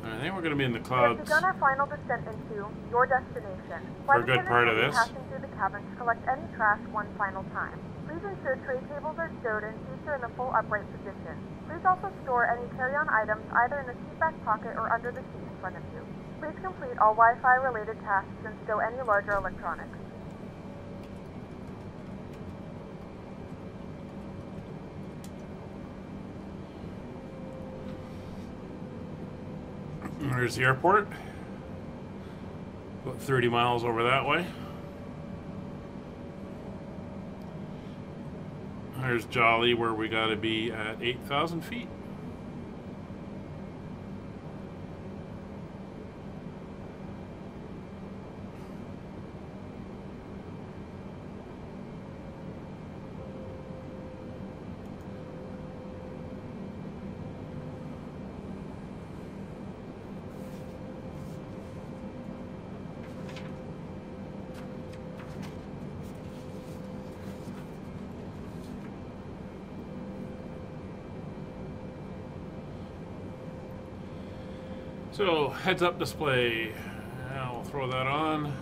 I think we're going to be in the clouds. We've begun our final descent into your destination. For a good part of this. Passing through the cabin to collect any trash one final time. Please ensure tray tables are stowed and seats are in the full upright position. Please also store any carry-on items either in the seat back pocket or under the seat in front of you. Please complete all Wi-Fi related tasks and stow any larger electronics. There's the airport. About 30 miles over that way. There's Jolly, where we got to be at 8,000 feet. So, heads-up display. I'll throw that on.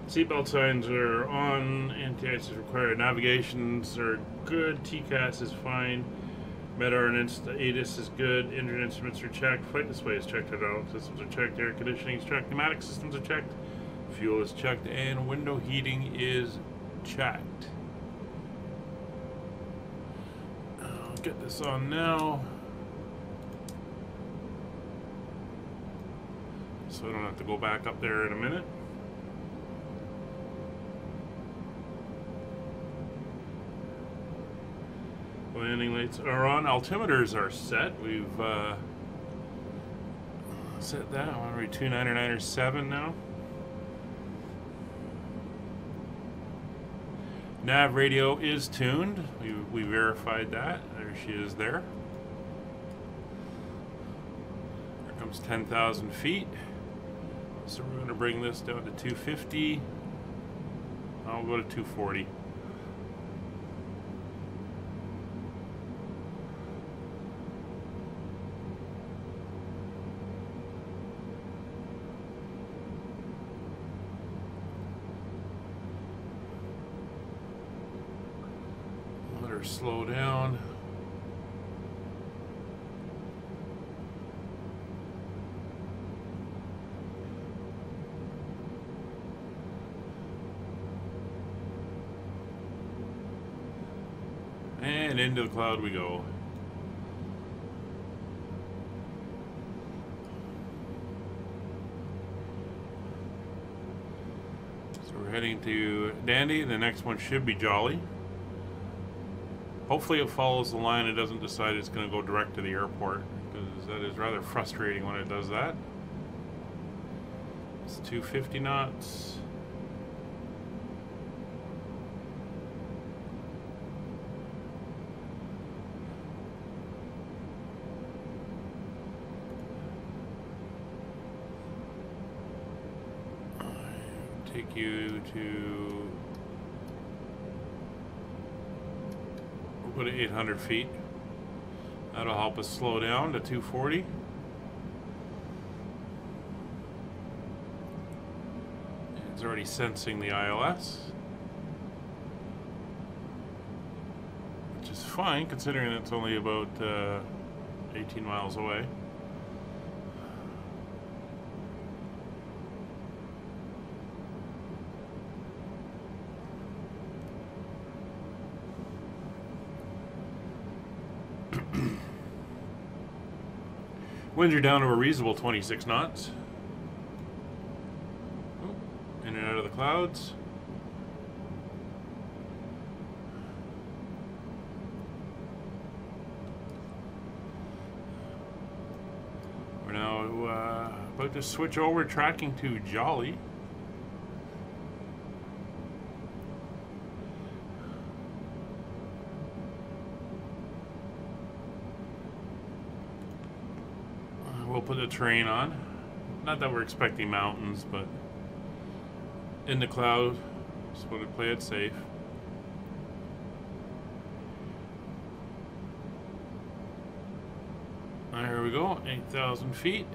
Seatbelt signs are on. Anti-ice is required. Navigations are good. TCAS is fine. MEDAR and ATIS is good. Engine instruments are checked. Flight display is checked. Hydraulic systems are checked. Air conditioning is checked. Pneumatic systems are checked. Fuel is checked. And window heating is checked. I'll get this on now, so I don't have to go back up there in a minute. Landing lights are on. Altimeters are set. We've set that. Are we 299 or 7 now? Nav radio is tuned. We verified that. There she is there. Here comes 10,000 feet. So we're going to bring this down to 250. I'll go to 240. Let her slow down. And into the cloud we go. So we're heading to Dandy. The next one should be Jolly. Hopefully it follows the line and doesn't decide it's going to go direct to the airport, because that is rather frustrating when it does that. It's 250 knots. Take you to, we'll go to 800 feet. That'll help us slow down to 240. It's already sensing the ILS, which is fine considering it's only about 18 miles away. Winds are down to a reasonable 26 knots. Oh, in and out of the clouds. We're now about to switch over tracking to Jolly. We'll put the terrain on. Not that we're expecting mountains, but in the cloud, just want to play it safe. There we go, 8,000 feet.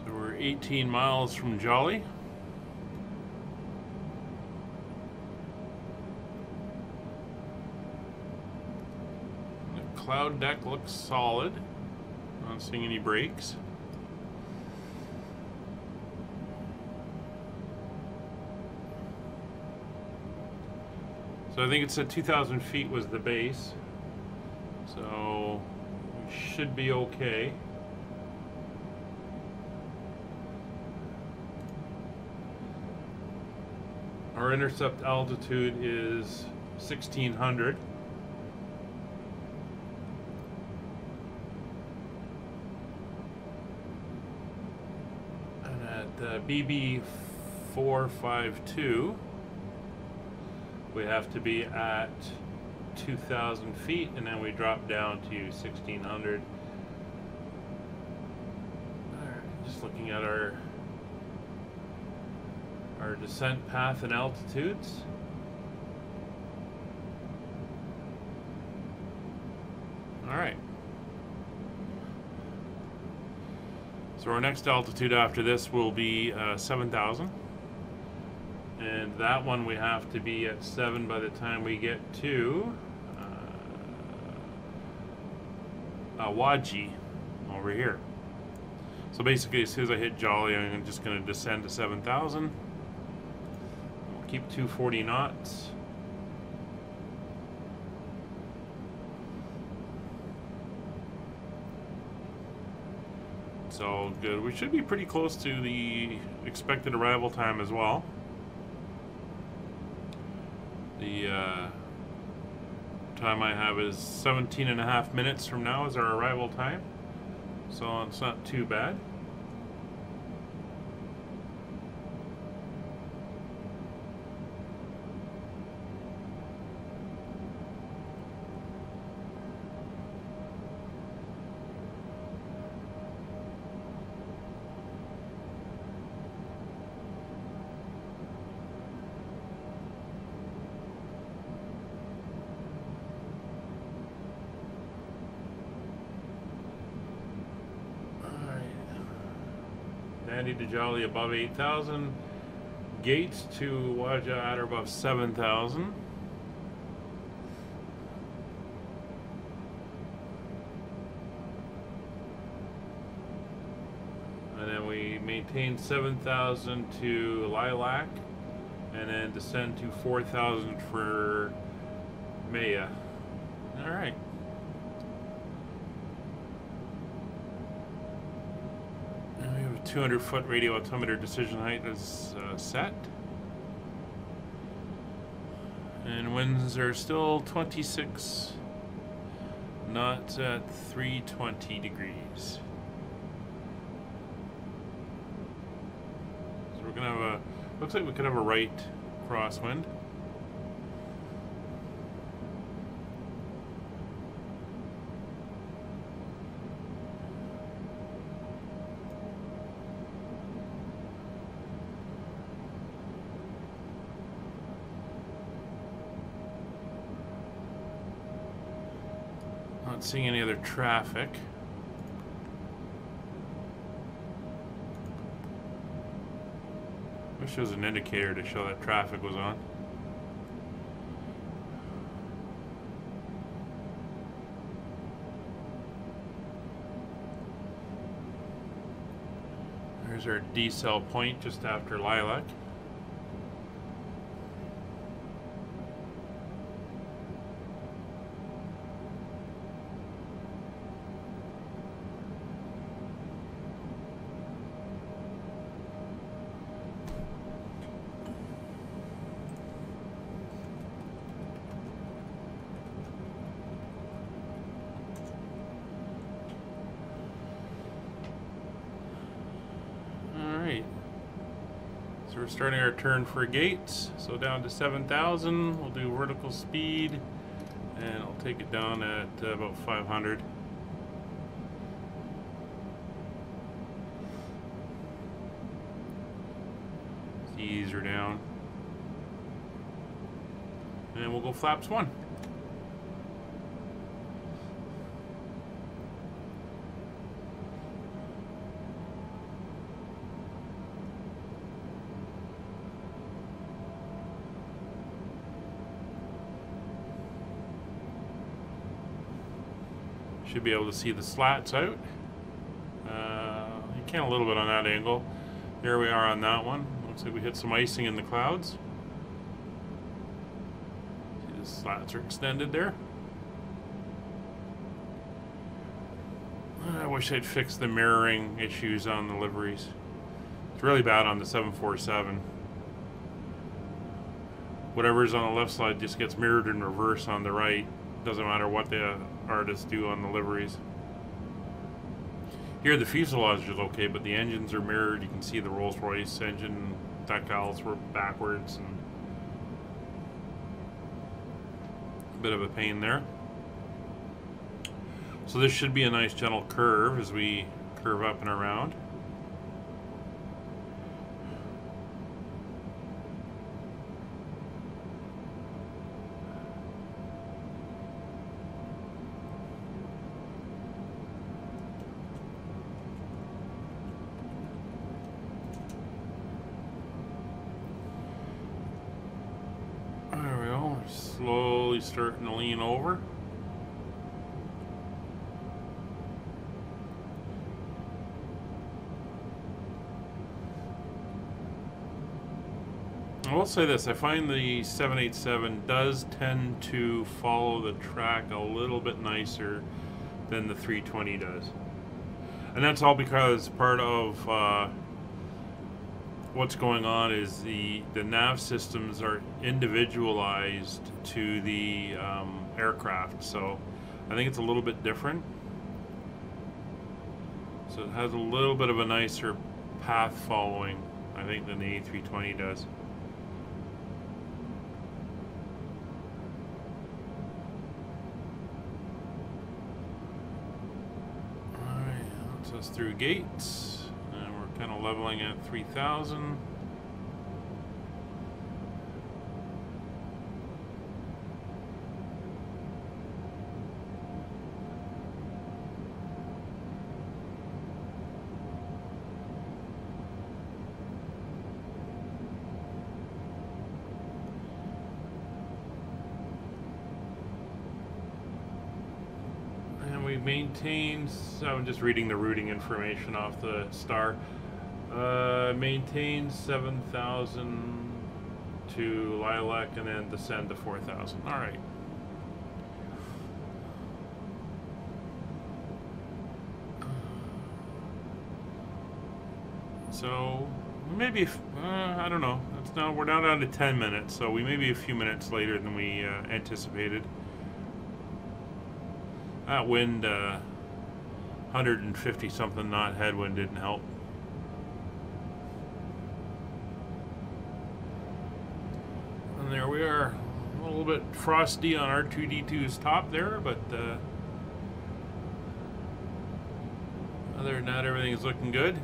We're 18 miles from Jolly. The cloud deck looks solid. Not seeing any breaks. So I think it said 2,000 feet was the base. So we should be okay. Our intercept altitude is 1,600. And at BB 452, we have to be at 2,000 feet, and then we drop down to 1,600. All right, just looking at our descent path and altitudes. All right. So our next altitude after this will be 7,000. And that one we have to be at 7 by the time we get to Awaji over here. So basically, as soon as I hit Jolly, I'm just going to descend to 7,000. Keep 240 knots. It's all good. We should be pretty close to the expected arrival time as well. The time I have is 17.5 minutes from now is our arrival time. So it's not too bad. Andy to Jolly above 8,000. Gates to Waja at or above 7,000. And then we maintain 7,000 to Lilac, and then descend to 4,000 for Maya. All right. And we have a 200-foot radio altimeter decision height is set. And winds are still 26 knots at 320 degrees. So we're gonna have a, looks like we could have a right crosswind. Not seeing any other traffic. Wish there was an indicator to show that traffic was on. There's our decel point just after Lilac. So we're starting our turn for gates. So down to 7,000, we'll do vertical speed, and I'll take it down at about 500. Ease are down. And we'll go flaps 1. Should be able to see the slats out. You can a little bit on that angle. There we are on that one. Looks like we hit some icing in the clouds. See the slats are extended there. I wish I'd fixed the mirroring issues on the liveries. It's really bad on the 747. Whatever's on the left side just gets mirrored in reverse on the right. Doesn't matter what the artists do on the liveries. Here the fuselage is okay, but the engines are mirrored. You can see the Rolls-Royce engine decals were backwards, and a bit of a pain there. So this should be a nice gentle curve as we curve up and around. Slowly starting to lean over. I will say this, I find the 787 does tend to follow the track a little bit nicer than the 320 does. And that's all because part of what's going on is the nav systems are individualized to the aircraft, so I think it's a little bit different. So it has a little bit of a nicer path following, I think, than the A320 does. Alright, that's us through gates. Kind of leveling at 3,000. And we maintained, I'm just reading the routing information off the star. Maintain 7,000 to Lilac and then descend to 4,000. All right. So maybe I don't know. It's now we're now down to 10 minutes, so we may be a few minutes later than we anticipated. That wind, 150 something knot headwind didn't help. And there we are, a little bit frosty on R2-D2's top there, but other than that, everything is looking good.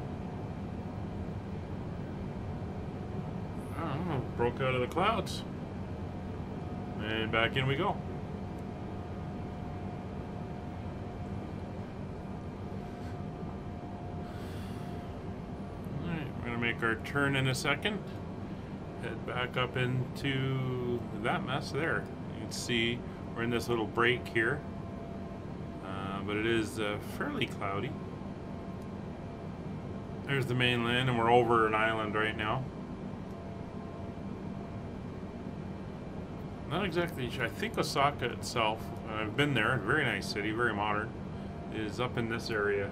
Oh, broke out of the clouds. And back in we go. Alright, we're going to make our turn in a second. Head back up into that mess there. You can see we're in this little break here, but it is fairly cloudy. There's the mainland, and we're over an island right now. Not exactly sure. I think Osaka itself, I've been there, very nice city, very modern, is up in this area.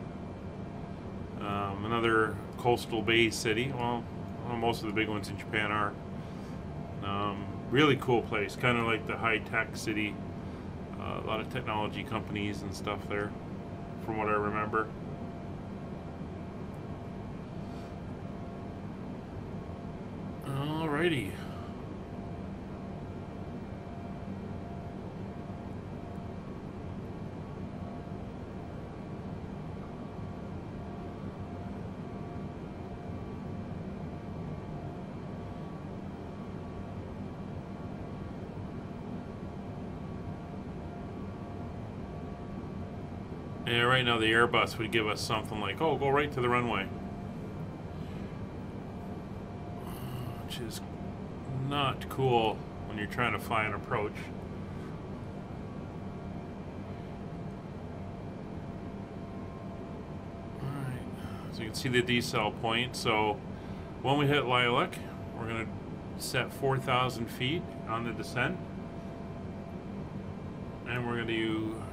Another coastal bay city. Well, most of the big ones in Japan are. Really cool place, kind of like the high-tech city. A lot of technology companies and stuff there, from what I remember. Alrighty. Yeah, right now the Airbus would give us something like, oh, go right to the runway. Which is not cool when you're trying to fly an approach. Alright, so you can see the decel point. So when we hit Lilac, we're going to set 4,000 feet on the descent. And we're going to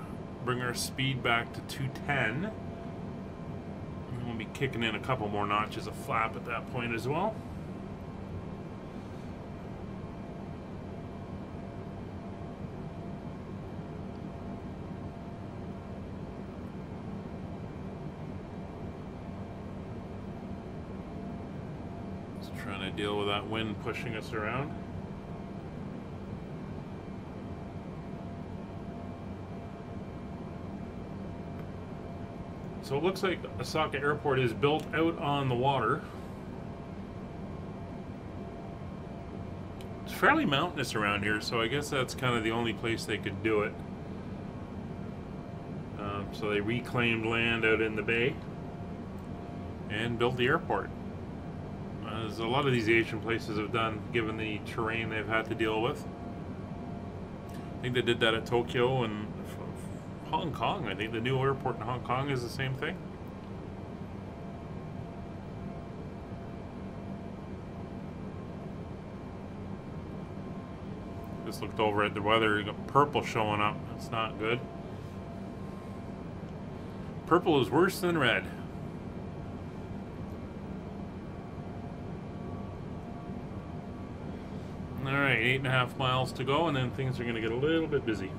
bring our speed back to 210. And we'll be kicking in a couple more notches of flap at that point as well. Just trying to deal with that wind pushing us around. So it looks like Osaka Airport is built out on the water. It's fairly mountainous around here, so I guess that's kind of the only place they could do it. So they reclaimed land out in the bay and built the airport. As a lot of these Asian places have done, given the terrain they've had to deal with. I think they did that at Tokyo and Hong Kong. I think the new airport in Hong Kong is the same thing. Just looked over at the weather. You got purple showing up. That's not good. Purple is worse than red. Alright, 8.5 miles to go, and then things are going to get a little bit busy.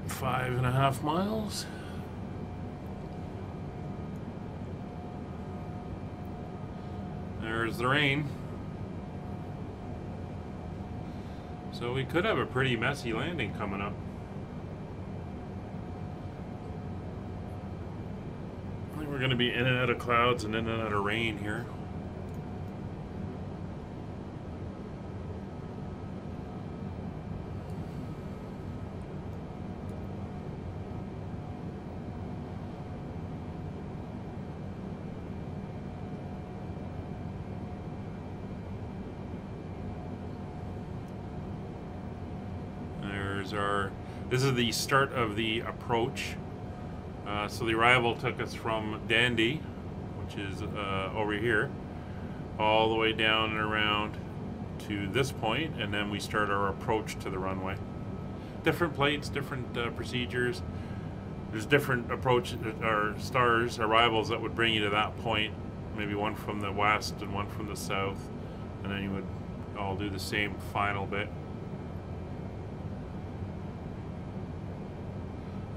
Five and a half miles. There's the rain. So we could have a pretty messy landing coming up. I think we're going to be in and out of clouds and in and out of rain here. This is the start of the approach. So the arrival took us from Dundee, which is over here, all the way down and around to this point, and then we start our approach to the runway. Different plates, different procedures. There's different approach or stars, arrivals that would bring you to that point. Maybe one from the west and one from the south, and then you would all do the same final bit.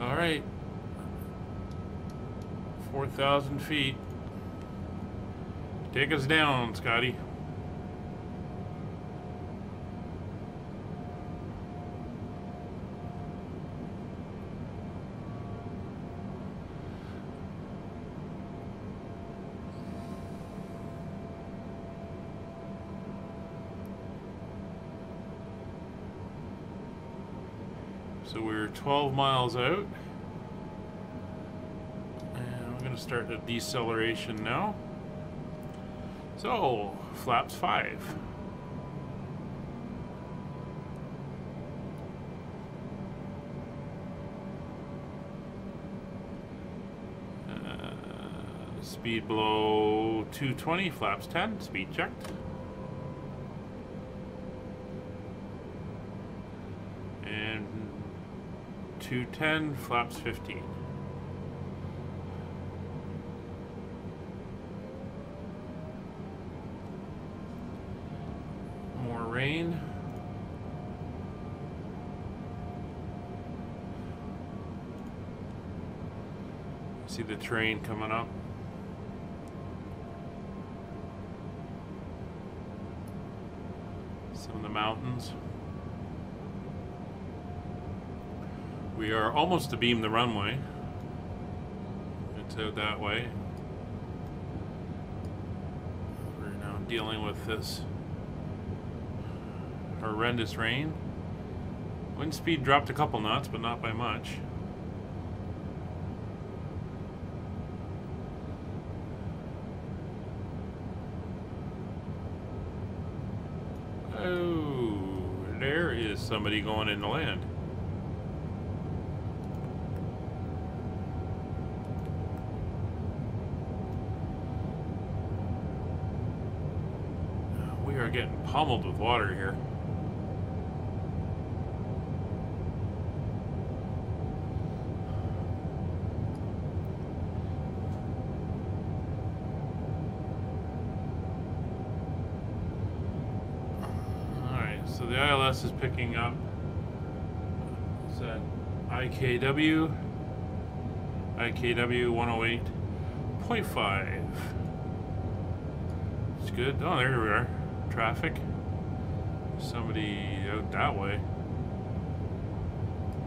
All right. 4,000 feet. Take us down, Scotty. So we're 12 miles out. And we're going to start the deceleration now. So, flaps 5. Speed below 220, flaps 10, speed checked. And 210, flaps 15. More rain. See the train coming up. Some of the mountains. We are almost to beam the runway. It's out that way. We're now dealing with this horrendous rain. Wind speed dropped a couple knots, but not by much. Oh, there is somebody going into land. We are getting pummeled with water here. So the ILS is picking up. Is that IKW? IKW 108.5. It's good. Oh, there we are. Traffic. Somebody out that way.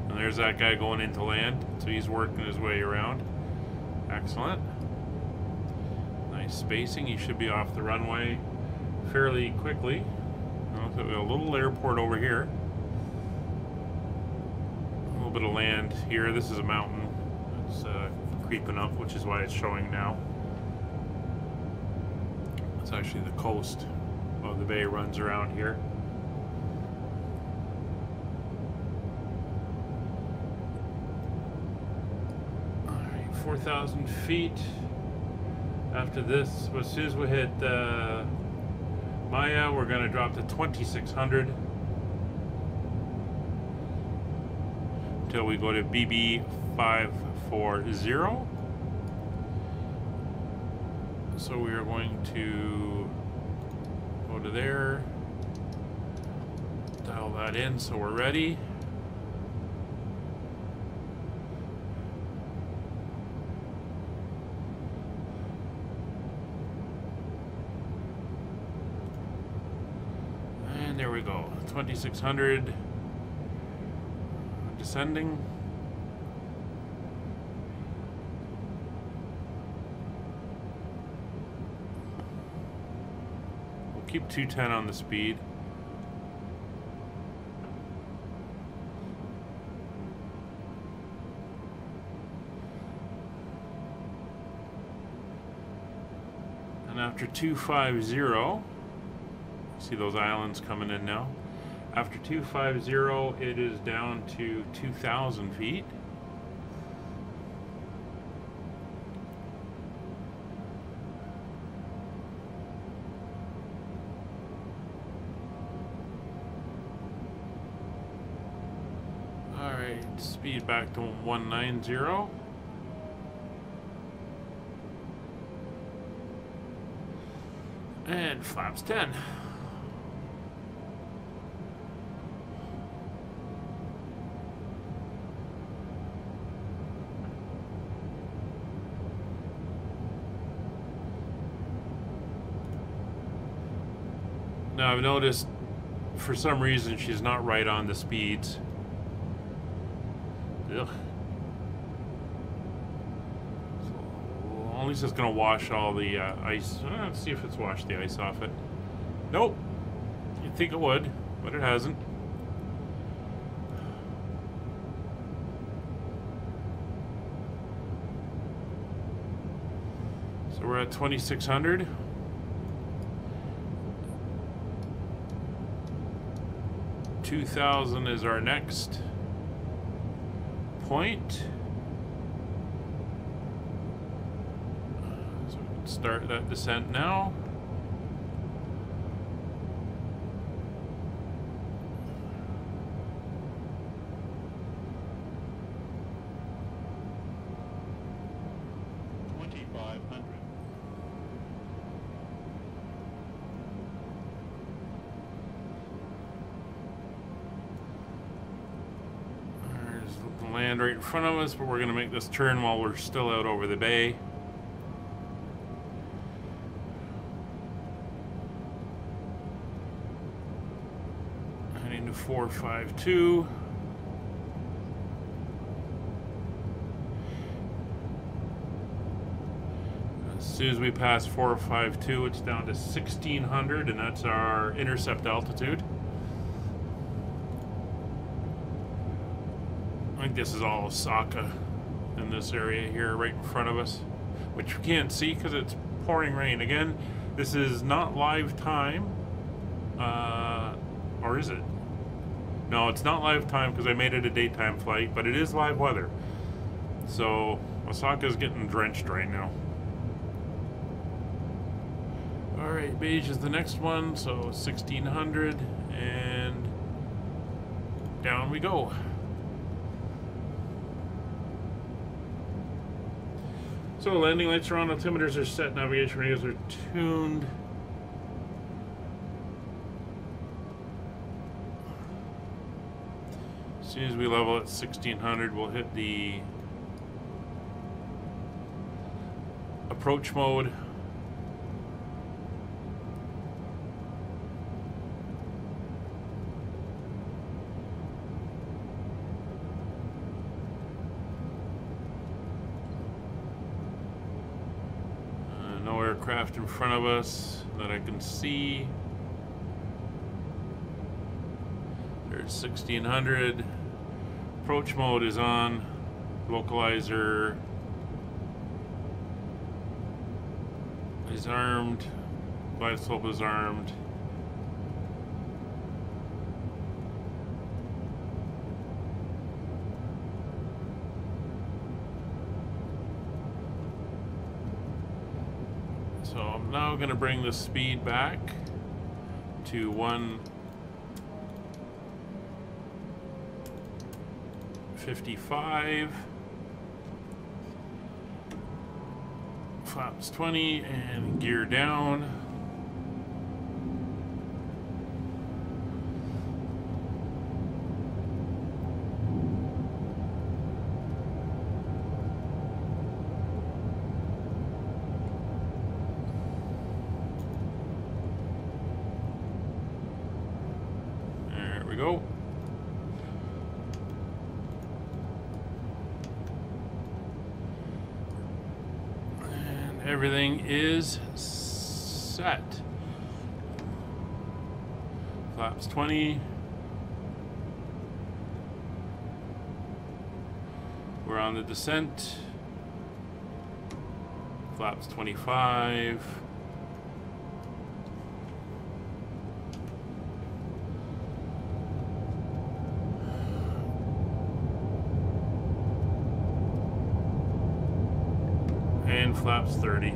And there's that guy going into land. So he's working his way around. Excellent. Nice spacing. He should be off the runway fairly quickly. A little airport over here. A little bit of land here. This is a mountain. It's creeping up, which is why it's showing now. It's actually the coast of the bay runs around here. Alright, 4,000 feet. After this, as soon as we hit Maya, we're going to drop to 2,600 until we go to BB 540. So we are going to go to there, dial that in so we're ready. There we go, 2,600, descending. We'll keep 210 on the speed. And after 250, see those islands coming in now. After 250, it is down to 2,000 feet. All right, speed back to 190. And flaps 10. Now I've noticed for some reason she's not right on the speeds. Ugh. So, at least it's going to wash all the ice. Let's see if it's washed the ice off it. Nope. You'd think it would, but it hasn't. So we're at 2,600. 2,000 is our next point. So we can start that descent now. Land right in front of us, but we're going to make this turn while we're still out over the bay. Heading to 452. As soon as we pass 452, it's down to 1,600, and that's our intercept altitude. I think this is all Osaka in this area here right in front of us, which you can't see because it's pouring rain. Again, this is not live time, or is it? No, it's not live time because I made it a daytime flight, but it is live weather. So Osaka is getting drenched right now. Alright, beige is the next one, so 1,600, and down we go. So landing lights are on, altimeters are set, navigation radios are tuned. As soon as we level at 1,600, we'll hit the approach mode. No aircraft in front of us that I can see. There's 1,600. Approach mode is on. Localizer is armed. Glide slope is armed. So I'm now going to bring the speed back to 155. Flaps 20 and gear down. Go. And everything is set. Flaps 20. We're on the descent. Flaps 25. And flaps 30. I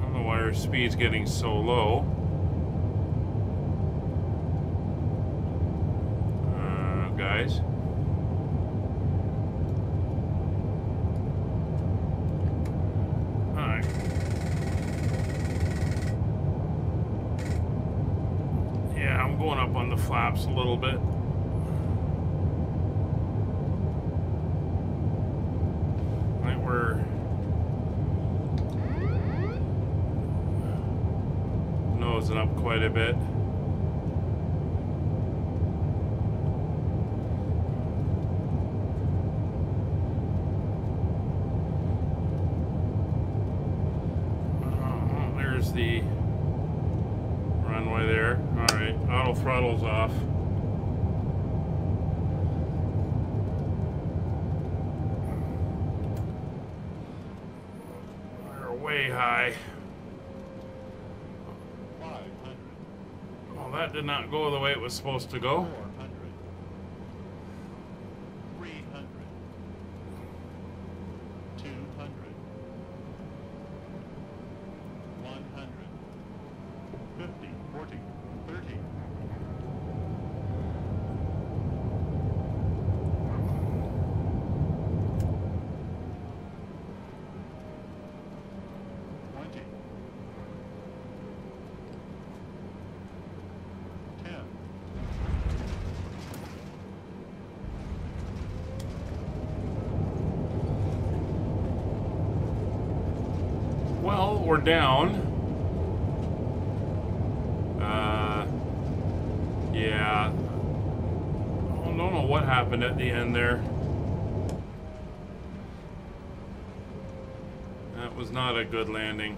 don't know why our speed's getting so low. Guys. the flaps a little bit. Right, we're nosing up quite a bit. There's the runway there. Alright, auto throttle's off. We're way high. Well, that did not go the way it was supposed to go. 300, 200, 100, 50, 40, 30. Well, we're down. Yeah. I don't know what happened at the end there. That was not a good landing.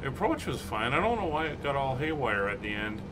The approach was fine. I don't know why it got all haywire at the end.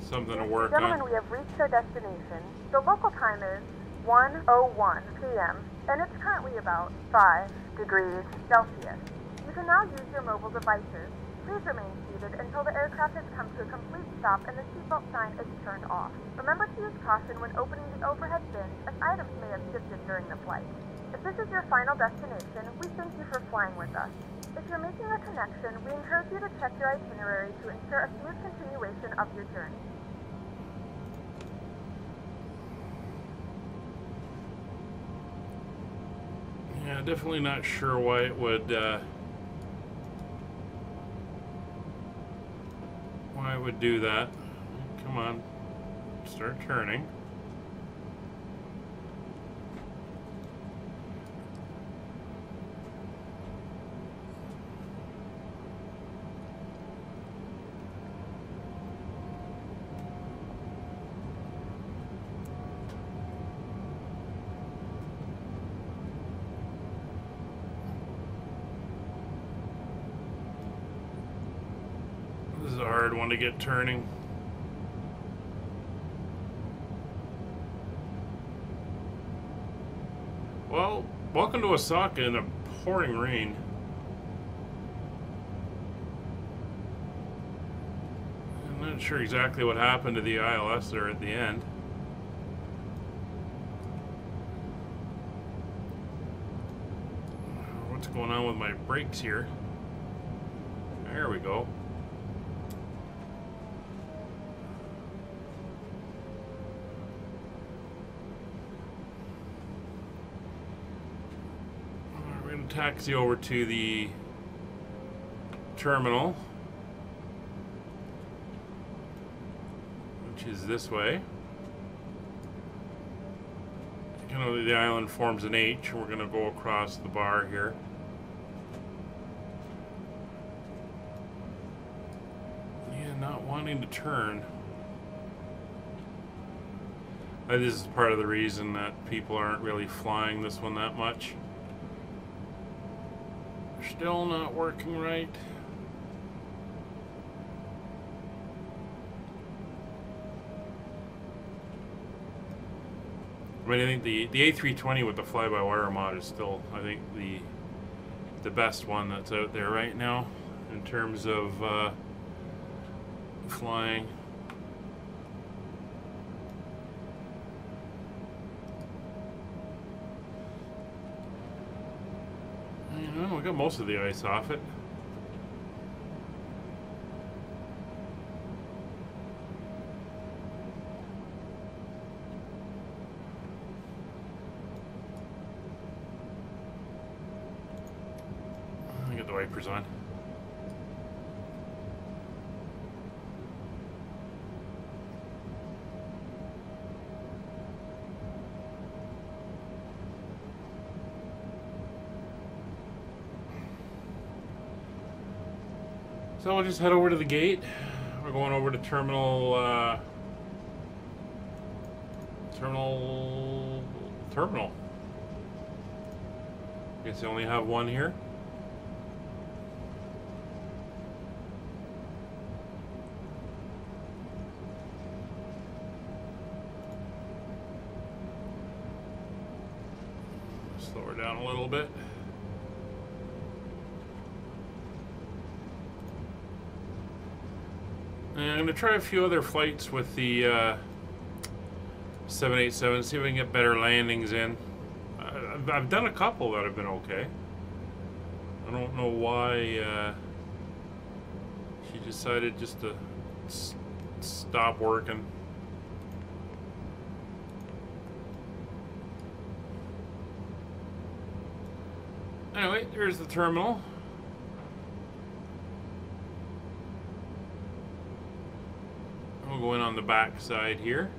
Something to work on. Gentlemen, we have reached our destination. The local time is 1:01 p.m. and it's currently about 5 degrees Celsius. You can now use your mobile devices. Please remain seated until the aircraft has come to a complete stop and the seatbelt sign is turned off. Remember to use caution when opening the overhead bins, as items may have shifted during the flight. If this is your final destination, we thank you for flying with us. If you're making a connection, we encourage you to check your itinerary to ensure a smooth continuation of your journey. Yeah, definitely not sure why it would do that. Come on, start turning. This is a hard one to get turning. Well, welcome to Osaka in a pouring rain. I'm not sure exactly what happened to the ILS there at the end. What's going on with my brakes here? There we go. Taxi over to the terminal, which is this way. You know, the island forms an H, and we're going to go across the bar here. Yeah, not wanting to turn. This is part of the reason that people aren't really flying this one that much. Still not working right. I mean, I think the A320 with the fly-by-wire mod is still, I think, the best one that's out there right now in terms of flying. We got most of the ice off it. wipers on. So we'll just head over to the gate. We're going over to terminal. Terminal. Guess they only have one here. Slow her down a little bit. And I'm going to try a few other flights with the 787, see if we can get better landings in. I've done a couple that have been okay. I don't know why she decided just to stop working. Anyway, there's the terminal. We'll go in on the back side here.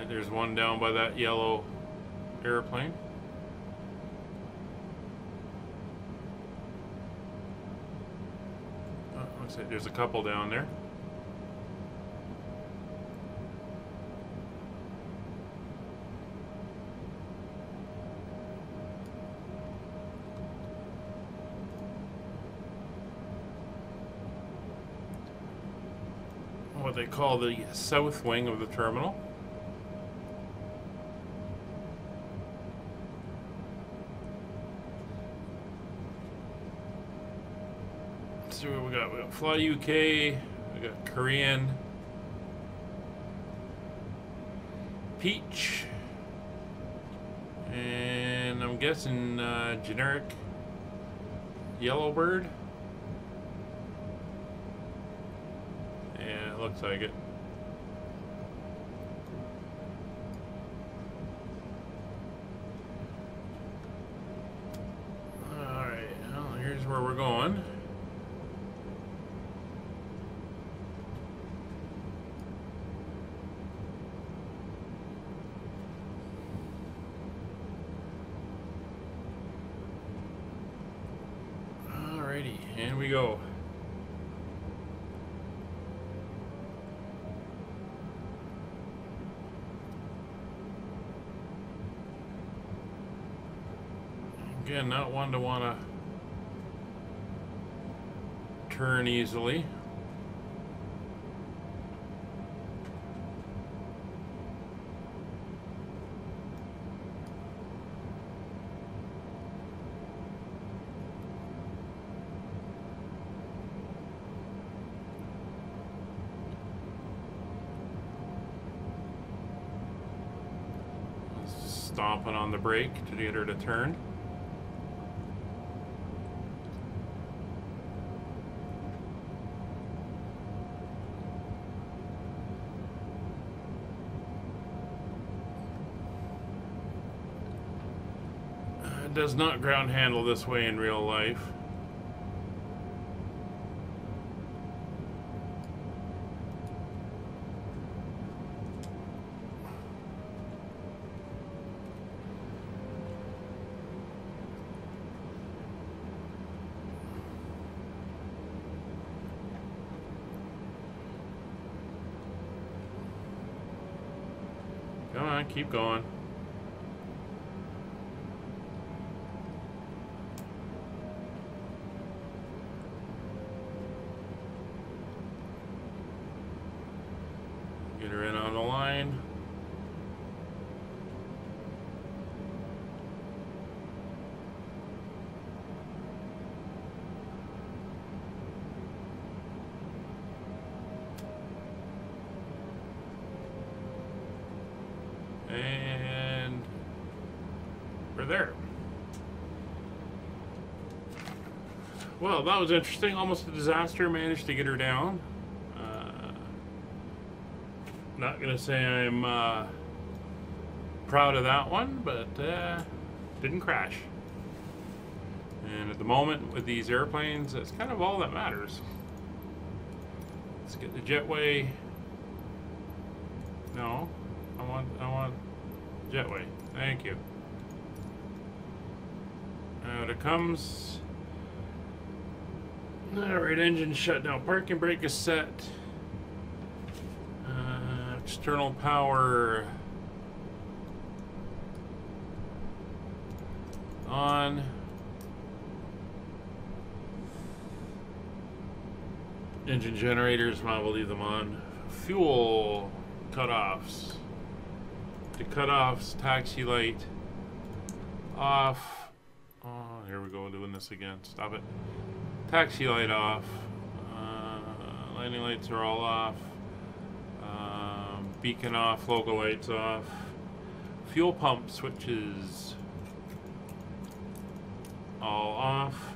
There's one down by that yellow airplane. Oh, looks like there's a couple down there. What they call the south wing of the terminal. See what we got. We got Fly UK, we got Korean, Peach, and I'm guessing generic Yellowbird. Yeah, it looks like it. Alright, well, here's where we're going. And we go. Again, not one to want to turn easily. Stomping on the brake to get her to turn. It does not ground handle this way in real life. Come on, keep going. Get her in on the line. And we're there. Well, that was interesting. Almost a disaster. Managed to get her down. Not gonna say I'm proud of that one, but didn't crash. And at the moment with these airplanes, that's kind of all that matters. Let's get the jetway. No, I want jetway. Thank you. Out it comes. Alright, engine shut down. Parking brake is set. External power on. Engine generators, well, we'll leave them on. Fuel cutoffs. The cutoffs, taxi light off. Oh, here we go, doing this again. Stop it. Taxi light off. Landing lights are all off. Beacon off, logo lights off. Fuel pump switches all off.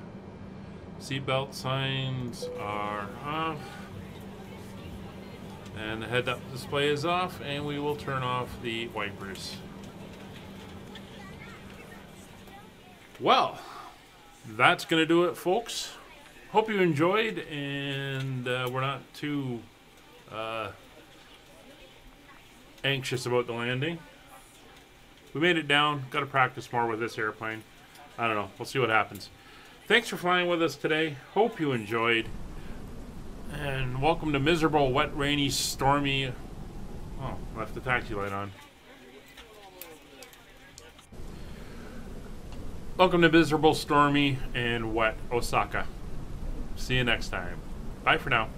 Seatbelt signs are off. And the head-up display is off, and we will turn off the wipers. Well, that's going to do it, folks. Hope you enjoyed, and we're not too anxious about the landing. We made it down. Got to practice more with this airplane. I don't know. We'll see what happens. Thanks for flying with us today. Hope you enjoyed. And welcome to miserable, wet, rainy, stormy... Oh, left the taxi light on. Welcome to miserable, stormy, and wet Osaka. See you next time. Bye for now.